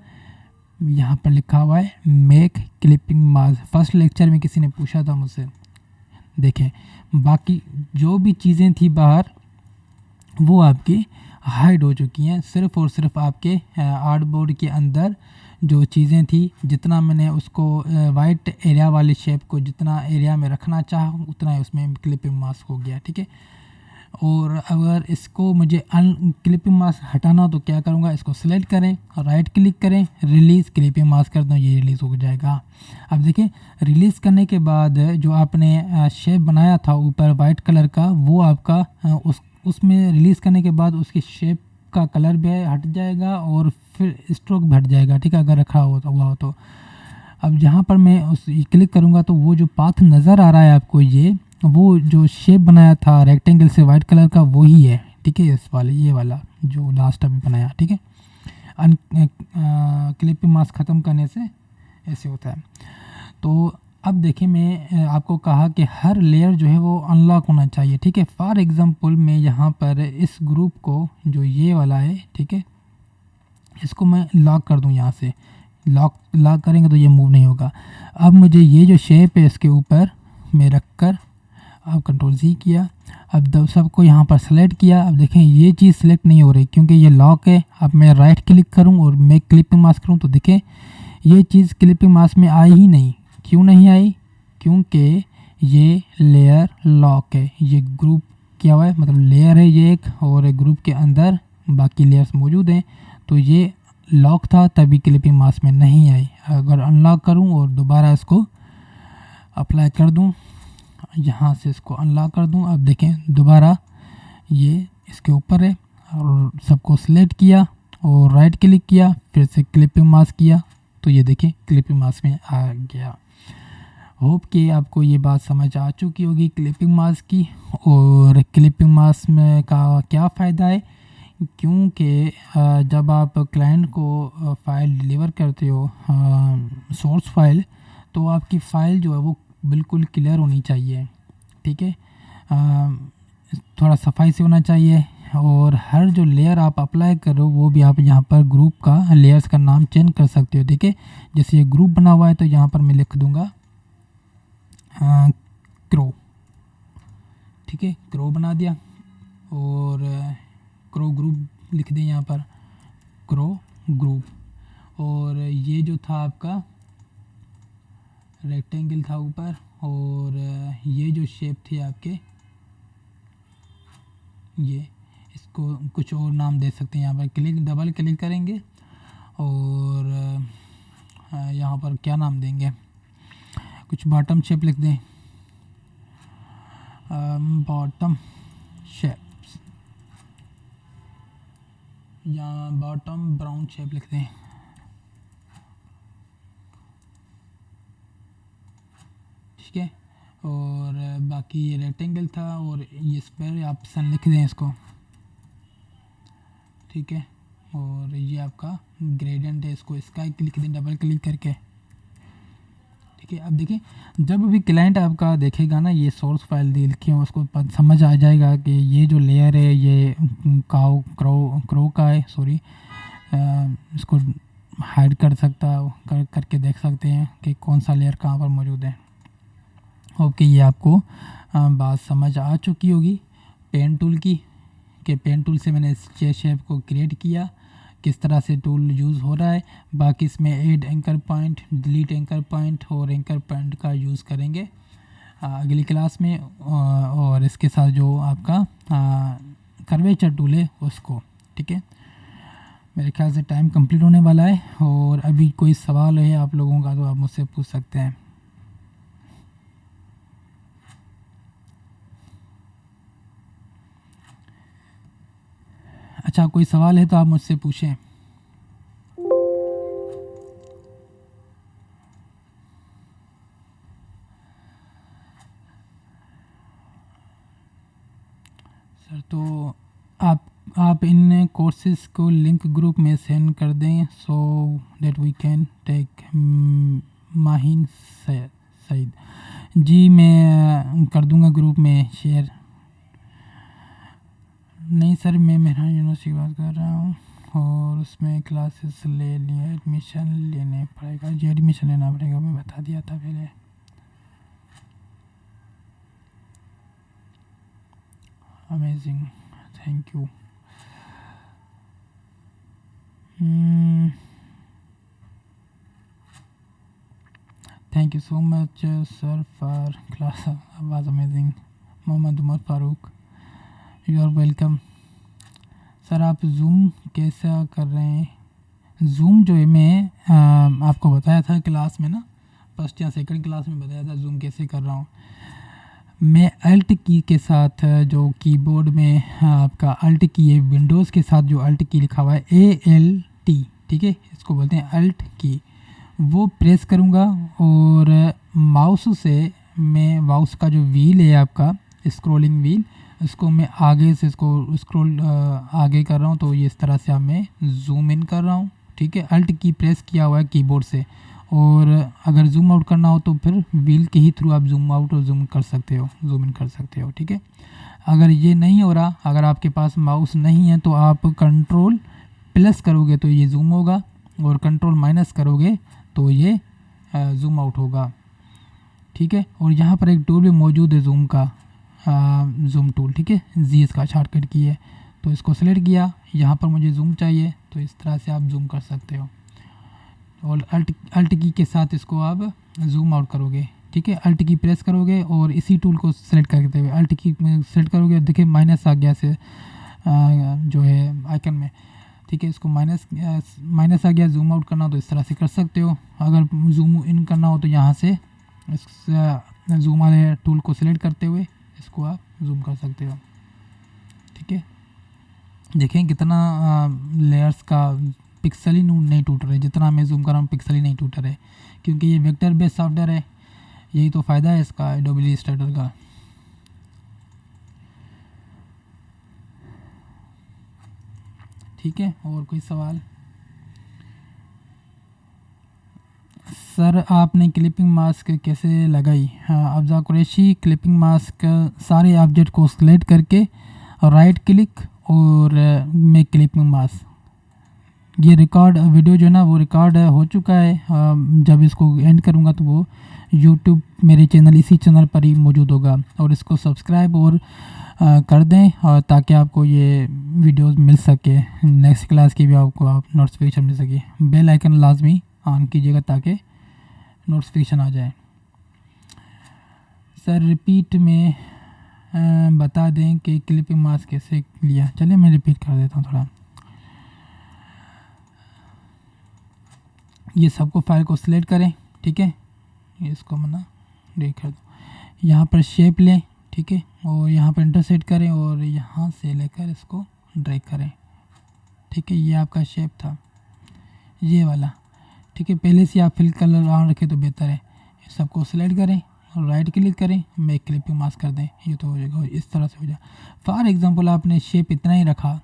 यहाँ पर लिखा हुआ है make clipping mask. First lecture में किसी ने पूछा था मुझसे, देखें बाकी जो भी चीज़ें थी बाहर वो आपकी हाइड हो चुकी हैं। सिर्फ़ और सिर्फ आपके आर्टबोर्ड के अंदर जो चीज़ें थी, जितना मैंने उसको वाइट एरिया वाली शेप को जितना एरिया में रखना चाहा उतना ही उसमें क्लिपिंग मास्क हो गया। ठीक है, और अगर इसको मुझे क्लिपिंग मास्क हटाना तो क्या करूँगा, इसको सेलेक्ट करें, राइट क्लिक करें, रिलीज़ क्लिपिंग मास्क कर दो, ये रिलीज़ हो जाएगा। अब देखें रिलीज़ करने के बाद जो आपने शेप बनाया था ऊपर वाइट कलर का, वो आपका उसमें रिलीज़ करने के बाद उसकी शेप का कलर भी हट जाएगा और फिर स्ट्रोक भी हट जाएगा। ठीक है, अगर रखा हुआ हो तो। अब जहाँ पर मैं उस क्लिक करूँगा तो वो जो पाथ नज़र आ रहा है आपको, ये वो जो शेप बनाया था रेक्टेंगल से वाइट कलर का वही है। ठीक है, इस वाले ये वाला जो लास्ट अभी बनाया। ठीक है, क्लिपिंग मास्क ख़त्म करने से ऐसे होता है। तो अब देखिए मैं आपको कहा कि हर लेयर जो है वो अनलॉक होना चाहिए। ठीक है, फॉर एग्ज़ाम्पल मैं यहाँ पर इस ग्रुप को जो ये वाला है, ठीक है, इसको मैं लॉक कर दूँ। यहाँ से लॉक करेंगे तो ये मूव नहीं होगा। अब मुझे ये जो शेप है इसके ऊपर मैं रख कर अब कंट्रोल सी किया, अब सबको यहाँ पर सेलेक्ट किया। अब देखें ये चीज़ सेलेक्ट नहीं हो रही क्योंकि ये लॉक है। अब मैं राइट क्लिक करूँ और मैं क्लिपिंग मास्क करूँ तो देखें ये चीज़ क्लिपिंग मास्क में आई ही नहीं। क्यों नहीं आई? क्योंकि ये लेयर लॉक है। ये ग्रुप किया हुआ है, मतलब लेयर है ये एक, और एक ग्रुप के अंदर बाकी लेयर्स मौजूद हैं, तो ये लॉक था तभी क्लिपिंग मास्क में नहीं आई। अगर अनलॉक करूं और दोबारा इसको अप्लाई कर दूं, यहाँ से इसको अनलॉक कर दूं, अब देखें दोबारा ये इसके ऊपर है। और सबको सिलेक्ट किया और राइट क्लिक किया, फिर से क्लिपिंग मास्क किया, तो ये देखें क्लिपिंग मास्क में आ गया। होप कि आपको ये बात समझ आ चुकी होगी क्लिपिंग मास्क की, और क्लिपिंग मास्क में का क्या फ़ायदा है। क्योंकि जब आप क्लाइंट को फ़ाइल डिलीवर करते हो सोर्स फाइल, तो आपकी फ़ाइल जो है वो बिल्कुल क्लियर होनी चाहिए। ठीक है, थोड़ा सफाई से होना चाहिए, और हर जो लेयर आप अप्लाई करो वो भी आप यहाँ पर ग्रुप का लेयर्स का नाम चेंज कर सकते हो। ठीक है, जैसे ये ग्रुप बना हुआ है तो यहाँ पर मैं लिख दूँगा क्रो। ठीक है, क्रो बना दिया, और क्रो ग्रुप लिख दें यहाँ पर, क्रो ग्रुप। और ये जो था आपका रेक्टेंगल था ऊपर, और ये जो शेप थे आपके, ये इसको कुछ और नाम दे सकते हैं। यहाँ पर डबल क्लिक करेंगे और यहाँ पर क्या नाम देंगे, कुछ बॉटम शेप लिख दें, बॉटम शेप, या बॉटम ब्राउन शेप लिख दें। ठीक है, और बाकी ये रेक्टेंगल था, और इस पर आप सन लिख दें इसको। ठीक है, और ये आपका ग्रेडियंट है, इसको स्काई लिख दें डबल क्लिक करके। ठीक है, अब देखिए जब भी क्लाइंट आपका देखेगा ना ये सोर्स फाइल लिखी है, उसको समझ आ जाएगा कि ये जो लेयर है ये क्रो का है। सॉरी, इसको हाइड कर करके देख सकते हैं कि कौन सा लेयर कहाँ पर मौजूद है। ओके, ये आपको बात समझ आ चुकी होगी पेन टूल की, कि पेन टूल से मैंने इस शेप को क्रिएट किया, किस तरह से टूल यूज़ हो रहा है। बाकी इसमें add anchor point, delete anchor point और एंकर पॉइंट का यूज़ करेंगे अगली क्लास में, और इसके साथ जो आपका कर्वेचर टूल है उसको। ठीक है, मेरे ख्याल से टाइम कंप्लीट होने वाला है, और अभी कोई सवाल है आप लोगों का तो आप मुझसे पूछ सकते हैं। अच्छा, कोई सवाल है तो आप मुझसे पूछें। सर तो आप इन कोर्सेज को लिंक ग्रुप में सेंड कर दें so that we can take. Mahin Saeed ji, मैं कर दूंगा ग्रुप में शेयर। नहीं सर, मैं मेहरान यूनिवर्सिटी की बात कर रहा हूँ और उसमें क्लासेस ले लिए, एडमिशन लेने पड़ेगा जी, एडमिशन लेना पड़ेगा, मैं बता दिया था पहले। Amazing, thank you. Thank you so much sir for class, was amazing. Mohammad Umar Farooq, you are welcome. Sir आप जूम कैसा कर रहे हैं? जूम जो है मैं आपको बताया था क्लास में ना, फर्स्ट या सेकंड क्लास में बताया था जूम कैसे कर रहा हूँ। मैं अल्ट की के साथ जो कीबोर्ड में आपका अल्ट की है, विंडोज़ के साथ जो अल्ट की लिखा हुआ है ALT, ठीक है, इसको बोलते हैं अल्ट की, वो प्रेस करूँगा और माउस से मैं माउस का जो व्हील है आपका स्क्रॉलिंग व्हील, इसको मैं आगे से इसको स्क्रॉल आगे कर रहा हूँ, तो ये इस तरह से अब मैं जूम इन कर रहा हूँ, ठीक है। अल्ट की प्रेस किया हुआ है कीबोर्ड से, और अगर जूम आउट करना हो तो फिर व्हील के ही थ्रू आप जूम आउट और जूम कर सकते हो, जूम इन कर सकते हो, ठीक है। अगर ये नहीं हो रहा, अगर आपके पास माउस नहीं है तो आप कंट्रोल प्लस करोगे तो ये जूम होगा, और कंट्रोल माइनस करोगे तो ये जूम आउट होगा, ठीक है। और यहाँ पर एक टूल भी मौजूद है जूम का, जूम टूल, ठीक है, जी इसका शॉर्टकट की है, तो इसको सेलेक्ट किया, यहाँ पर मुझे जूम चाहिए तो इस तरह से आप जूम कर सकते हो, और अल्ट की के साथ इसको आप जूम आउट करोगे, ठीक है। अल्ट की प्रेस करोगे और इसी टूल को सेलेक्ट करते हुए अल्ट की सेलेक्ट करोगे, देखिए माइनस आ गया से जो है आइकन में, ठीक है, इसको माइनस आ गया, जूम आउट करना हो तो इस तरह से कर सकते हो। अगर जूम इन करना हो तो यहाँ से इस जूम वाले टूल को सिलेक्ट करते हुए इसको आप जूम कर सकते हो, ठीक है। देखें कितना लेयर्स का पिक्सल ही नहीं टूट रहे, जितना मैं जूम कर रहा हूँ पिक्सल ही नहीं टूट रहे, क्योंकि ये वेक्टर बेस्ड सॉफ्टवेयर है, यही तो फ़ायदा है इसका एडोबी इलस्ट्रेटर का। ठीक है, और कोई सवाल? सर आपने क्लिपिंग मास्क कैसे लगाई? हाँ, अफजा कुरैशी, क्लिपिंग मास्क सारे ऑब्जेक्ट को सेलेक्ट करके राइट क्लिक और मेक क्लिपिंग मास्क। ये रिकॉर्ड वीडियो जो है ना वो रिकॉर्ड हो चुका है, जब इसको एंड करूँगा तो वो यूट्यूब मेरे चैनल इसी चैनल पर ही मौजूद होगा, और इसको सब्सक्राइब और कर दें, और ताकि आपको ये वीडियोस मिल सके, नेक्स्ट क्लास की भी आपको नोटिफिकेशन मिल सके। बेल आइकन लाजमी ऑन कीजिएगा ताकि नोटिफिकेशन आ जाए। सर रिपीट में बता दें कि क्लिपिंग मास्क कैसे लिया। चलिए मैं रिपीट कर देता हूँ थोड़ा। ये सबको फाइल को सिलेक्ट करें, ठीक है, इसको मना डिलीट कर दो। यहाँ पर शेप लें, ठीक है, और यहाँ पर इंटरसेट करें और यहाँ से लेकर इसको ड्रैग करें, ठीक है। ये आपका शेप था ये वाला, ठीक है, पहले से आप फिल कलर ऑन रखें तो बेहतर है। सबको सिलेक्ट करें और राइट क्लिक करें, मेक क्लिपिंग मास्क कर दें, ये तो हो जाएगा, इस तरह से हो जाए। फॉर एग्जांपल आपने शेप इतना ही रखा,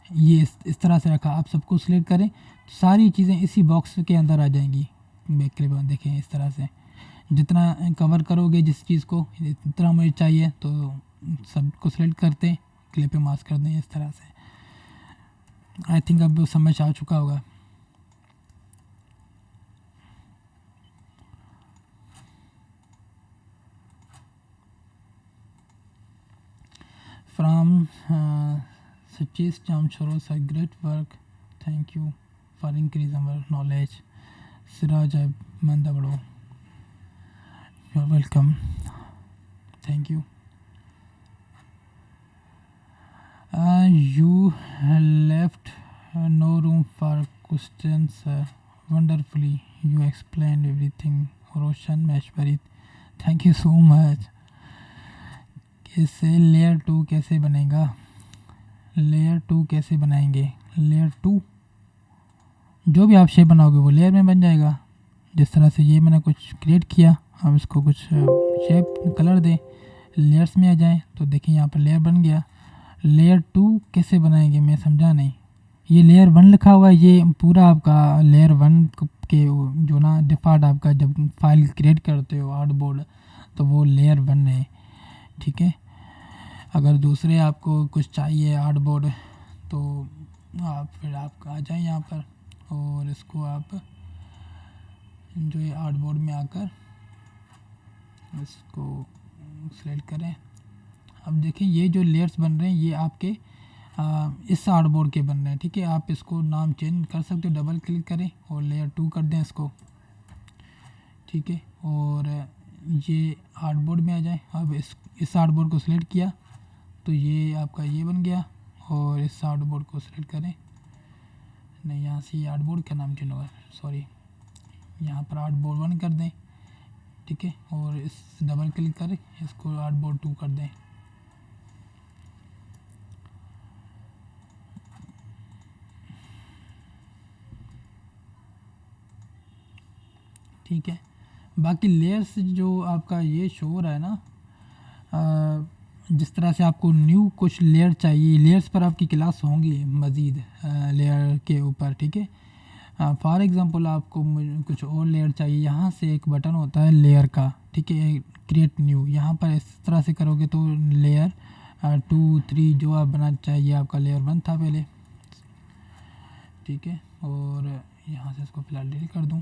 ये इस तरह से रखा, आप सबको सिलेक्ट करें, सारी चीज़ें इसी बॉक्स के अंदर आ जाएंगी। बैक क्लिप देखें इस तरह से, जितना कवर करोगे जिस चीज़ को, इतना मुझे चाहिए तो सबको सिलेक्ट करते क्लिप पे मास्क कर दें इस तरह से। आई थिंक अब समझ आ चुका होगा। फ्रॉम सचीज Chamchoros, a great work, thank you for increase our knowledge. Siraj Mandabado, you're welcome, thank you. You left no room for questions, wonderfully you explained everything. Roshan Meshwarit, thank you so much. कैसे लेयर 2 कैसे बनेगा? लेयर 2 कैसे बनाएंगे? लेयर 2 जो भी आप शेप बनाओगे वो लेयर में बन जाएगा। जिस तरह से ये मैंने कुछ क्रिएट किया, हम इसको कुछ शेप कलर दें, लेयर्स में आ जाएं तो देखिए यहाँ पर लेयर बन गया। लेयर 2 कैसे बनाएंगे मैं समझा नहीं। ये लेयर 1 लिखा हुआ है, ये पूरा आपका लेयर 1 के जो ना डिफ़ॉल्ट आपका जब फाइल क्रिएट करते हो आर्टबोर्ड तो वो लेयर 1 है, ठीक है। अगर दूसरे आपको कुछ चाहिए आर्टबोर्ड तो आप फिर आप आ जाएं यहाँ पर और इसको आप जो ये आर्टबोर्ड में आकर इसको सेलेक्ट करें। अब देखें ये जो लेयर्स बन रहे हैं ये आपके इस आर्टबोर्ड के बन रहे हैं, ठीक है। आप इसको नाम चेंज कर सकते हो, डबल क्लिक करें और लेयर 2 कर दें इसको, ठीक है। और ये आर्टबोर्ड में आ जाए। अब इस आर्टबोर्ड को सिलेक्ट किया तो ये आपका ये बन गया और इस आर्टबोर्ड को सिलेक्ट करें, नहीं यहाँ से ये आर्टबोर्ड का नाम चेंज होगा, सॉरी, यहाँ पर आर्टबोर्ड 1 कर दें, ठीक है। और इस डबल क्लिक करें इसको आर्टबोर्ड 2 कर दें। ठीक है, बाकी लेयर्स जो आपका ये शो हो रहा है ना, जिस तरह से आपको न्यू कुछ लेयर चाहिए, लेयर्स पर आपकी क्लास होंगी मज़ीद लेयर के ऊपर, ठीक है। फॉर एग्ज़ाम्पल आपको कुछ और लेयर चाहिए, यहाँ से एक बटन होता है लेयर का, ठीक है, क्रिएट न्यू। यहाँ पर इस तरह से करोगे तो लेयर 2 3 जो आप बनाना चाहिए, आपका लेयर 1 था पहले, ठीक है। और यहाँ से इसको फिलहाल डिलीट कर दूँ।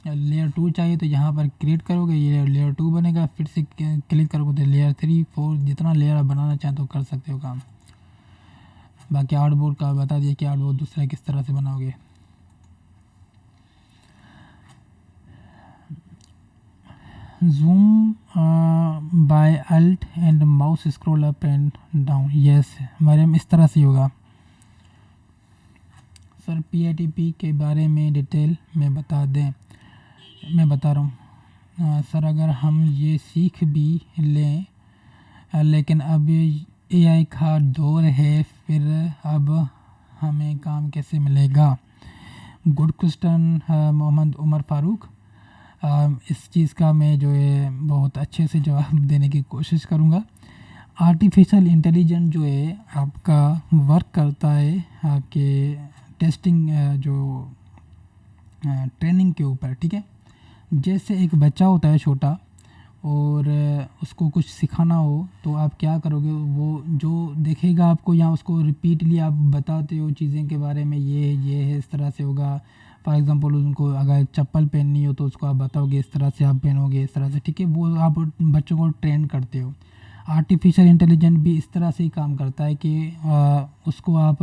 लेयर 2 चाहिए तो यहाँ पर क्रिएट करोगे, ये लेयर 2 बनेगा। फिर से क्लिक करोगे तो लेयर 3 4 जितना लेयर आप बनाना चाहें तो कर सकते हो काम। बाकी आर्टबोर्ड का बता दिया कि आर्टबोर्ड दूसरा किस तरह से बनाओगे। Zoom by alt and mouse scroll up and down, yes Mariam इस तरह से होगा। सर PITP के बारे में डिटेल में बता दें। मैं बता रहा हूँ सर, अगर हम ये सीख भी लें लेकिन अब AI का दौर है, फिर अब हमें काम कैसे मिलेगा? Good question Mohammad Umar Farooq. इस चीज़ का मैं जो है बहुत अच्छे से जवाब देने की कोशिश करूँगा। आर्टिफिशियल इंटेलिजेंस जो है आपका वर्क करता है आपके टेस्टिंग जो ट्रेनिंग के ऊपर, ठीक है। जैसे एक बच्चा होता है छोटा और उसको कुछ सिखाना हो तो आप क्या करोगे, वो जो देखेगा आपको या उसको रिपीटली आप बताते हो चीज़ें के बारे में, ये है इस तरह से होगा। फॉर एग्ज़ाम्पल उनको अगर चप्पल पहननी हो तो उसको आप बताओगे इस तरह से आप पहनोगे, इस तरह से, ठीक है। वो आप बच्चों को ट्रेन करते हो। आर्टिफिशियल इंटेलिजेंस भी इस तरह से ही काम करता है कि उसको आप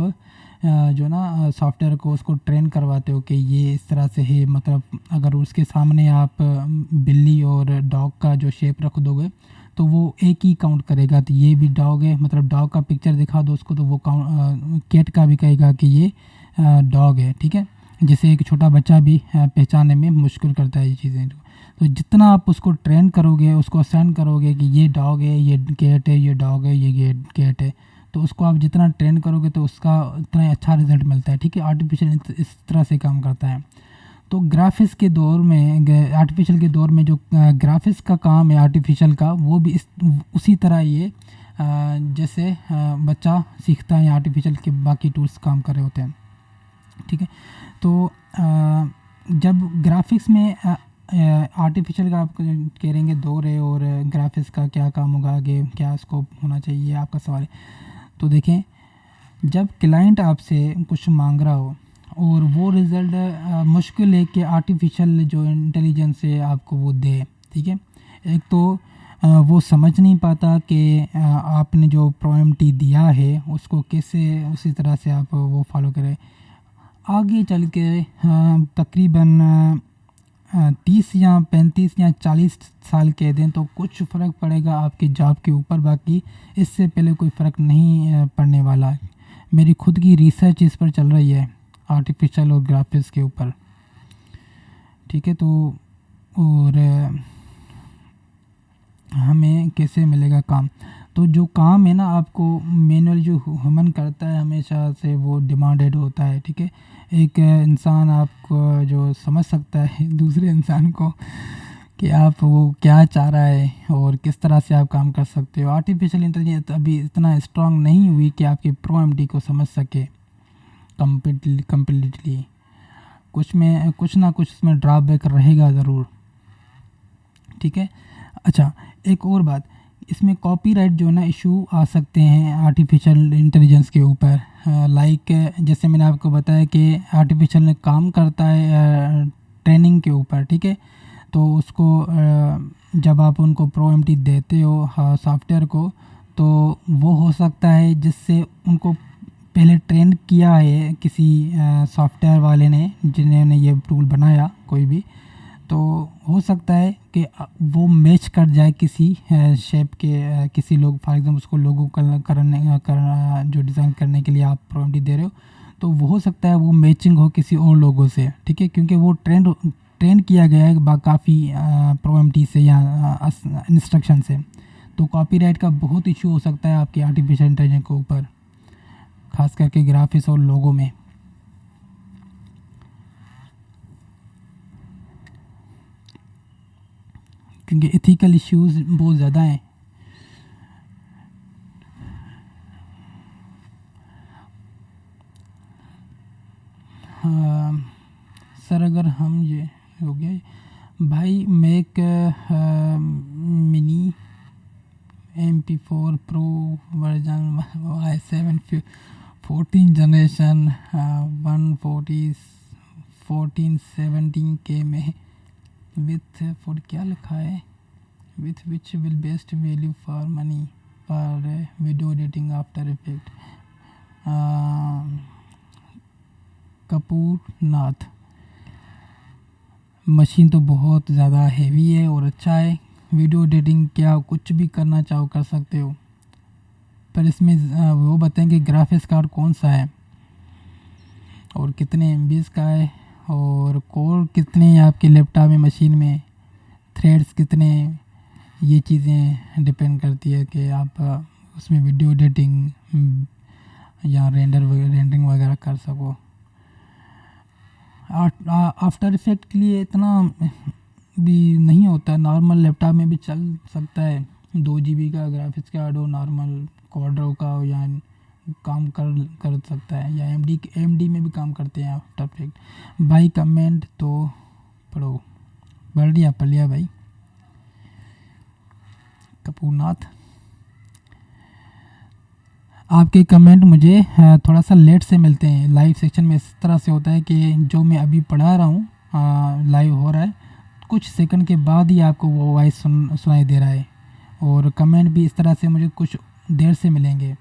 जो ना सॉफ्टवेयर को उसको ट्रेन करवाते हो कि ये इस तरह से है। मतलब अगर उसके सामने आप बिल्ली और डॉग का जो शेप रख दोगे तो वो एक ही काउंट करेगा, तो ये भी डॉग है, मतलब डॉग का पिक्चर दिखा दो उसको तो वो कैट का भी कहेगा कि ये डॉग है, ठीक है। जिसे एक छोटा बच्चा भी पहचानने में मुश्किल करता है ये चीज़ें। तो जितना आप उसको ट्रेन करोगे, उसको असाइन करोगे कि ये डॉग है, ये कैट है, ये डॉग है, ये कैट है, तो उसको आप जितना ट्रेन करोगे तो उसका उतना अच्छा रिजल्ट मिलता है, ठीक है। आर्टिफिशियल इस तरह से काम करता है। तो ग्राफिक्स के दौर में, आर्टिफिशियल के दौर में जो ग्राफिक्स का काम है आर्टिफिशियल का, वो भी उसी तरह ये जैसे बच्चा सीखता है आर्टिफिशियल के बाकी टूल्स काम कर रहे होते हैं, ठीक है। तो जब ग्राफिक्स में आर्टिफिशियल का आप करेंगे दौर है और ग्राफिक्स का क्या काम होगा आगे, क्या स्कोप होना चाहिए, आपका सवाल है। तो देखें, जब क्लाइंट आपसे कुछ मांग रहा हो और वो रिज़ल्ट मुश्किल है कि आर्टिफिशियल जो इंटेलिजेंस है आपको वो दे, ठीक है। एक तो वो समझ नहीं पाता कि आपने जो प्रॉम्प्ट दिया है उसको कैसे उसी तरह से आप वो फॉलो करें। आगे चल के तकरीबन 30 या 35 या 40 साल कह दें तो कुछ फ़र्क पड़ेगा आपकी जॉब के ऊपर, बाकी इससे पहले कोई फ़र्क नहीं पड़ने वाला। मेरी खुद की रिसर्च इस पर चल रही है आर्टिफिशियल और ग्राफिक्स के ऊपर, ठीक है। तो और हमें कैसे मिलेगा काम? तो जो काम है ना आपको मैनुअल जो ह्यूमन करता है हमेशा से वो डिमांडेड होता है, ठीक है। एक इंसान आपको जो समझ सकता है दूसरे इंसान को कि आप वो क्या चाह रहा है और किस तरह से आप काम कर सकते हो। आर्टिफिशियल इंटेलिजेंस अभी इतना स्ट्रांग नहीं हुई कि आपकी प्रोएमडी को समझ सके कम्प्लीटली। कुछ में कुछ ना कुछ इसमें ड्रॉबैक रहेगा ज़रूर, ठीक है। अच्छा, एक और बात, इसमें कॉपीराइट जो है ना इशू आ सकते हैं आर्टिफिशियल इंटेलिजेंस के ऊपर। लाइक जैसे मैंने आपको बताया कि आर्टिफिशियल ने काम करता है ट्रेनिंग के ऊपर, ठीक है। तो उसको जब आप उनको प्रोएम्प्टी देते हो सॉफ्टवेयर को, तो वो हो सकता है जिससे उनको पहले ट्रेन किया है किसी सॉफ्टवेयर वाले ने जिन्होंने ये टूल बनाया कोई भी, तो हो सकता है कि वो मैच कर जाए किसी शेप के किसी लोग, फॉर एग्जाम्पल उसको लोगो करना जो डिज़ाइन करने के लिए आप प्रोएम्प्टी दे रहे हो, तो वो हो सकता है वो मैचिंग हो किसी और लोगों से, ठीक है, क्योंकि वो ट्रेन किया गया है काफ़ी प्रोएम्प्टी से या इंस्ट्रक्शन से। तो कॉपीराइट का बहुत इशू हो सकता है आपकी आर्टिफिशियल इंटेलिजेंस के ऊपर, खास करके ग्राफिक्स और लोगों में। क्योंकि एथिकल इश्यूज बहुत ज़्यादा हैं। हाँ, सर अगर हम ये हो गया भाई, make mini MP4 pro version i7 14 generation 140 1417K में विथ फॉर क्या लिखा है, with which will best value for money for video editing after effect. Kapoor Nath, machine तो बहुत ज़्यादा हेवी है और अच्छा है, वीडियो एडिटिंग क्या कुछ भी करना चाहो कर सकते हो, पर इसमें वो बताएं कि ग्राफिक्स कार्ड कौन सा है और कितने MB का है और कोर कितने हैं आपके लैपटॉप में मशीन में, थ्रेड्स कितने हैं। ये चीज़ें डिपेंड करती है कि आप उसमें वीडियो एडिटिंग या रेंडरिंग वगैरह कर सको। आफ्टर इफेक्ट के लिए इतना भी नहीं होता, नॉर्मल लैपटॉप में भी चल सकता है, 2 GB का ग्राफिक्स कार्ड हो, नॉर्मल क्वाड्रो का हो, या काम कर सकता है, या AMD में भी काम करते हैं आफ्टर इफेक्ट। भाई कमेंट तो पढ़ो, पढ़ लिया भाई कपूरनाथ। आपके कमेंट मुझे थोड़ा सा लेट से मिलते हैं, लाइव सेक्शन में इस तरह से होता है कि जो मैं अभी पढ़ा रहा हूँ लाइव हो रहा है, कुछ सेकंड के बाद ही आपको वो वॉइस सुनाई दे रहा है, और कमेंट भी इस तरह से मुझे कुछ देर से मिलेंगे।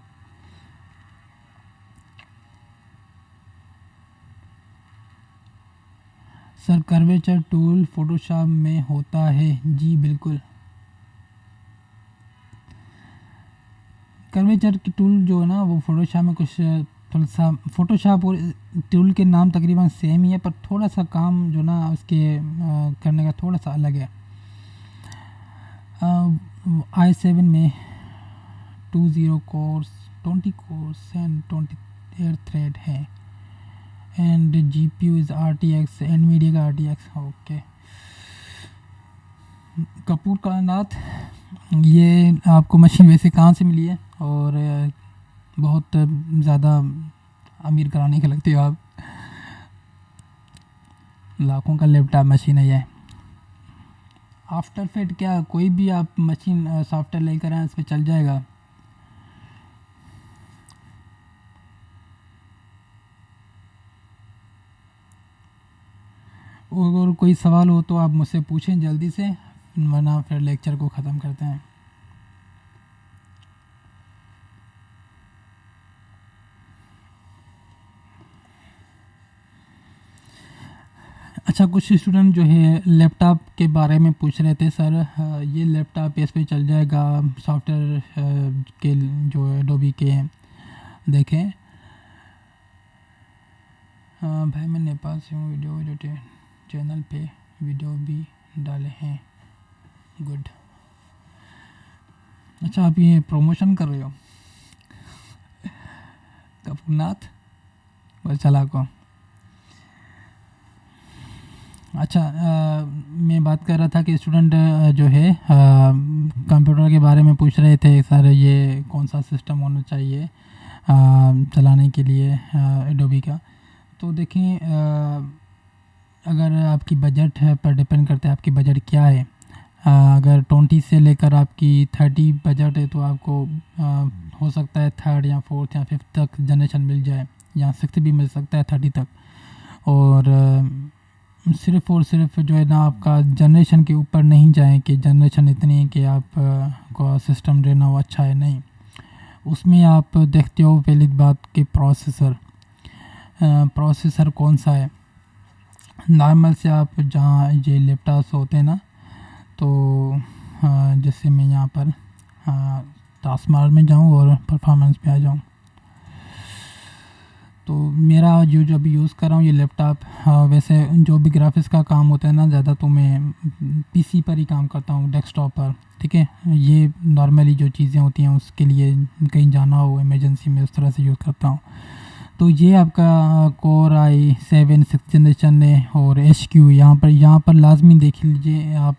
सर कर्वेचर टूल फोटोशॉप में होता है? जी बिल्कुल, कर्वेचर की टूल जो है ना वो फोटोशॉप में कुछ थोड़ा सा, फोटोशॉप और टूल के नाम तकरीबन सेम ही है, पर थोड़ा सा काम जो ना उसके करने का थोड़ा सा अलग है। i7 में 20 कोर्स 20 कोर्स एंड 28 थ्रेड है, and GPU is RTX, NVIDIA का RTX। ओके कपूर का नाथ, ये आपको मशीन वैसे कहाँ से मिली है और बहुत ज़्यादा अमीर कराने के लगते हो आप, लाखों का लैपटॉप मशीन है ये। आफ्टर इफेक्ट क्या कोई भी आप मशीन सॉफ्टवेयर लेकर आए इस पर चल जाएगा। और कोई सवाल हो तो आप मुझसे पूछें जल्दी से, वरना फिर लेक्चर को ख़त्म करते हैं। अच्छा, कुछ स्टूडेंट जो है लैपटॉप के बारे में पूछ रहे थे, सर ये लैपटॉप इस पे चल जाएगा सॉफ्टवेयर के जो एडोबी के हैं, देखें। भाई मैं नेपाल से हूँ, वीडियो जो चैनल पे वीडियो भी डाले हैं, गुड। अच्छा, आप ये प्रमोशन कर रहे हो कपूरनाथ बस चला को। अच्छा, मैं बात कर रहा था कि स्टूडेंट जो है कंप्यूटर के बारे में पूछ रहे थे सर, ये कौन सा सिस्टम होना चाहिए चलाने के लिए एडोबी का। तो देखिए, अगर आपकी बजट है पर डिपेंड करता है आपकी बजट क्या है। अगर 20 से लेकर आपकी 30 बजट है तो आपको हो सकता है थर्ड या फोर्थ या फिफ्थ तक जनरेशन मिल जाए, या सिक्स भी मिल सकता है 30 तक। और सिर्फ़ और सिर्फ जो है ना आपका जनरेशन के ऊपर नहीं जाए कि जनरेशन इतनी है कि आप को सिस्टम जो है ना वो अच्छा है, नहीं। उसमें आप देखते हो पहली बात कि प्रोसेसर कौन सा है। नॉर्मल से आप जहाँ ये लैपटॉप्स होते हैं ना, तो जैसे मैं यहाँ पर टास्क बार में जाऊँ और परफॉर्मेंस पे आ जाऊँ, तो मेरा जो अभी यूज़ कर रहा हूँ ये लैपटॉप, वैसे जो भी ग्राफिक्स का काम होता है ना ज़्यादा, तो मैं पीसी पर ही काम करता हूँ, डेस्कटॉप पर। ठीक है, ये नॉर्मली जो चीज़ें होती हैं उसके लिए कहीं जाना हो इमरजेंसी में, उस तरह से यूज़ करता हूँ। तो ये आपका कोर i7 सिक्स जनरेशन है, और HQ यहाँ पर लाजमी देख लीजिए आप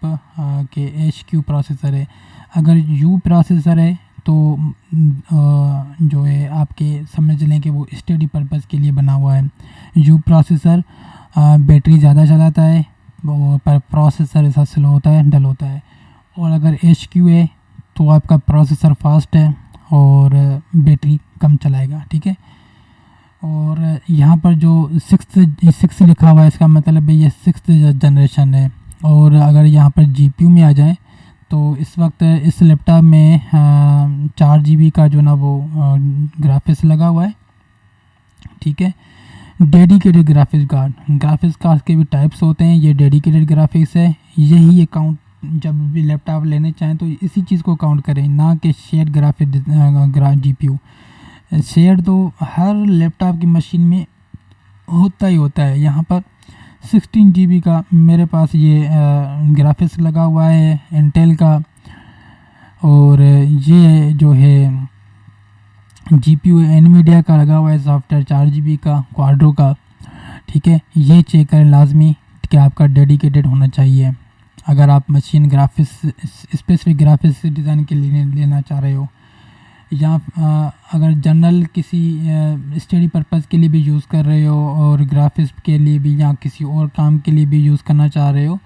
कि HQ प्रोसेसर है। अगर U प्रोसेसर है तो जो है आपके समझ लें कि वो स्टडी पर्पज़ के लिए बना हुआ है। U प्रोसेसर बैटरी ज़्यादा चलाता है, पर प्रोसेसर ऐसा स्लो होता है, डल होता है। और अगर HQ है तो आपका प्रोसेसर फास्ट है और बैटरी कम चलाएगा। ठीक है, और यहाँ पर जो सिक्स लिखा हुआ है इसका मतलब है ये सिक्स्थ जनरेशन है। और अगर यहाँ पर GPU में आ जाए तो इस वक्त इस लैपटॉप में 4 GB का जो ना वो ग्राफिक्स लगा हुआ है। ठीक है, डेडिकेटेड ग्राफिक्स कार्ड के भी टाइप्स होते हैं, ये डेडिकेटेड ग्राफिक्स है। यही अकाउंट जब भी लैपटॉप लेने चाहें तो इसी चीज़ को काउंट करें, ना कि शेयर GPU। शेयर तो हर लैपटॉप की मशीन में होता ही होता है। यहाँ पर 16 GB का मेरे पास ये ग्राफिक्स लगा हुआ है इंटेल का, और ये जो है GPU एनवीडिया का लगा हुआ है सॉफ्टवेयर 4 GB का क्वाड्रो का। ठीक है, ये चेक करें लाजमी कि आपका डेडिकेटेड होना चाहिए। अगर आप machine graphics specific graphics design के लिए लेना चाह रहे हो, या अगर जनरल किसी स्टडी पर्पज़ के लिए भी यूज़ कर रहे हो और ग्राफिक्स के लिए भी या किसी और काम के लिए भी यूज़ करना चाह रहे हो,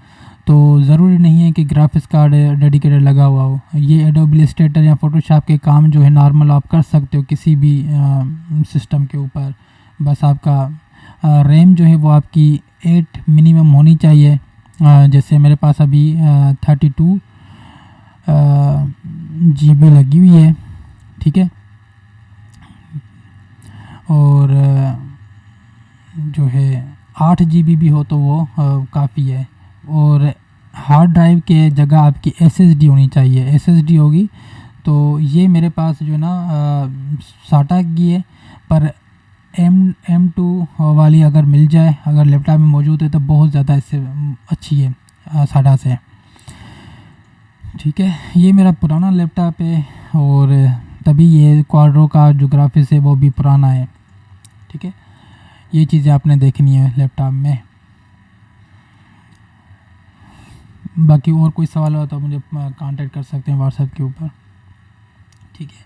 तो ज़रूरी नहीं है कि ग्राफिक्स कार्ड डेडिकेटेड लगा हुआ हो। ये एडोबी इलस्ट्रेटर या फ़ोटोशॉप के काम जो है नॉर्मल आप कर सकते हो किसी भी सिस्टम के ऊपर। बस आपका रैम जो है वो आपकी 8 मिनिमम होनी चाहिए। जैसे मेरे पास अभी 32 GB लगी हुई है। ठीक है, और जो है 8 GB भी हो तो वो काफ़ी है। और हार्ड ड्राइव के जगह आपकी SSD होनी चाहिए। SSD होगी तो ये मेरे पास जो है ना SATA की है, पर M2 वाली अगर मिल जाए, अगर लैपटॉप में मौजूद है तो बहुत ज़्यादा इससे अच्छी है SATA से। ठीक है, ये मेरा पुराना लैपटॉप है और तभी ये क्वाड्रो का जो ग्राफिक्स है वो भी पुराना है। ठीक है, ये चीज़ें आपने देखनी है लैपटॉप में। बाकी और कोई सवाल हो तो मुझे कांटेक्ट कर सकते हैं व्हाट्सएप के ऊपर। ठीक है,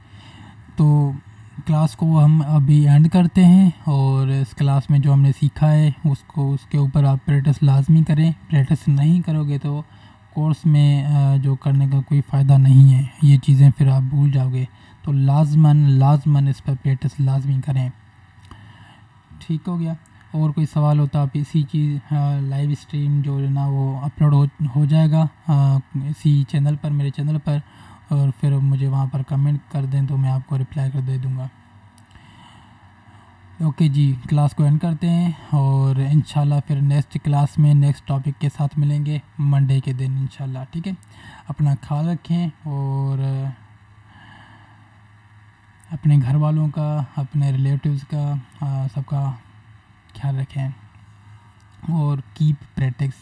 तो क्लास को हम अभी एंड करते हैं, और इस क्लास में जो हमने सीखा है उसके ऊपर आप प्रैक्टिस लाजमी करें। प्रैक्टिस नहीं करोगे तो कोर्स में जो करने का कोई फ़ायदा नहीं है, ये चीज़ें फिर आप भूल जाओगे। तो लाजमन इस पर प्रैक्टिस लाजमी करें। ठीक हो गया। और कोई सवाल हो तो आप इसी चीज़ लाइव स्ट्रीम जो है ना वो अपलोड हो जाएगा इसी चैनल पर, मेरे चैनल पर, और फिर मुझे वहाँ पर कमेंट कर दें तो मैं आपको रिप्लाई कर दे दूँगा। ओके जी, क्लास को एंड करते हैं, और इंशाल्लाह फिर नेक्स्ट क्लास में नेक्स्ट टॉपिक के साथ मिलेंगे मंडे के दिन इंशाल्लाह। ठीक है, अपना ख्याल रखें और अपने घर वालों का, अपने रिलेटिव्स का, सबका ख्याल रखें, और keep practice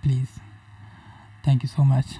please. Thank you so much.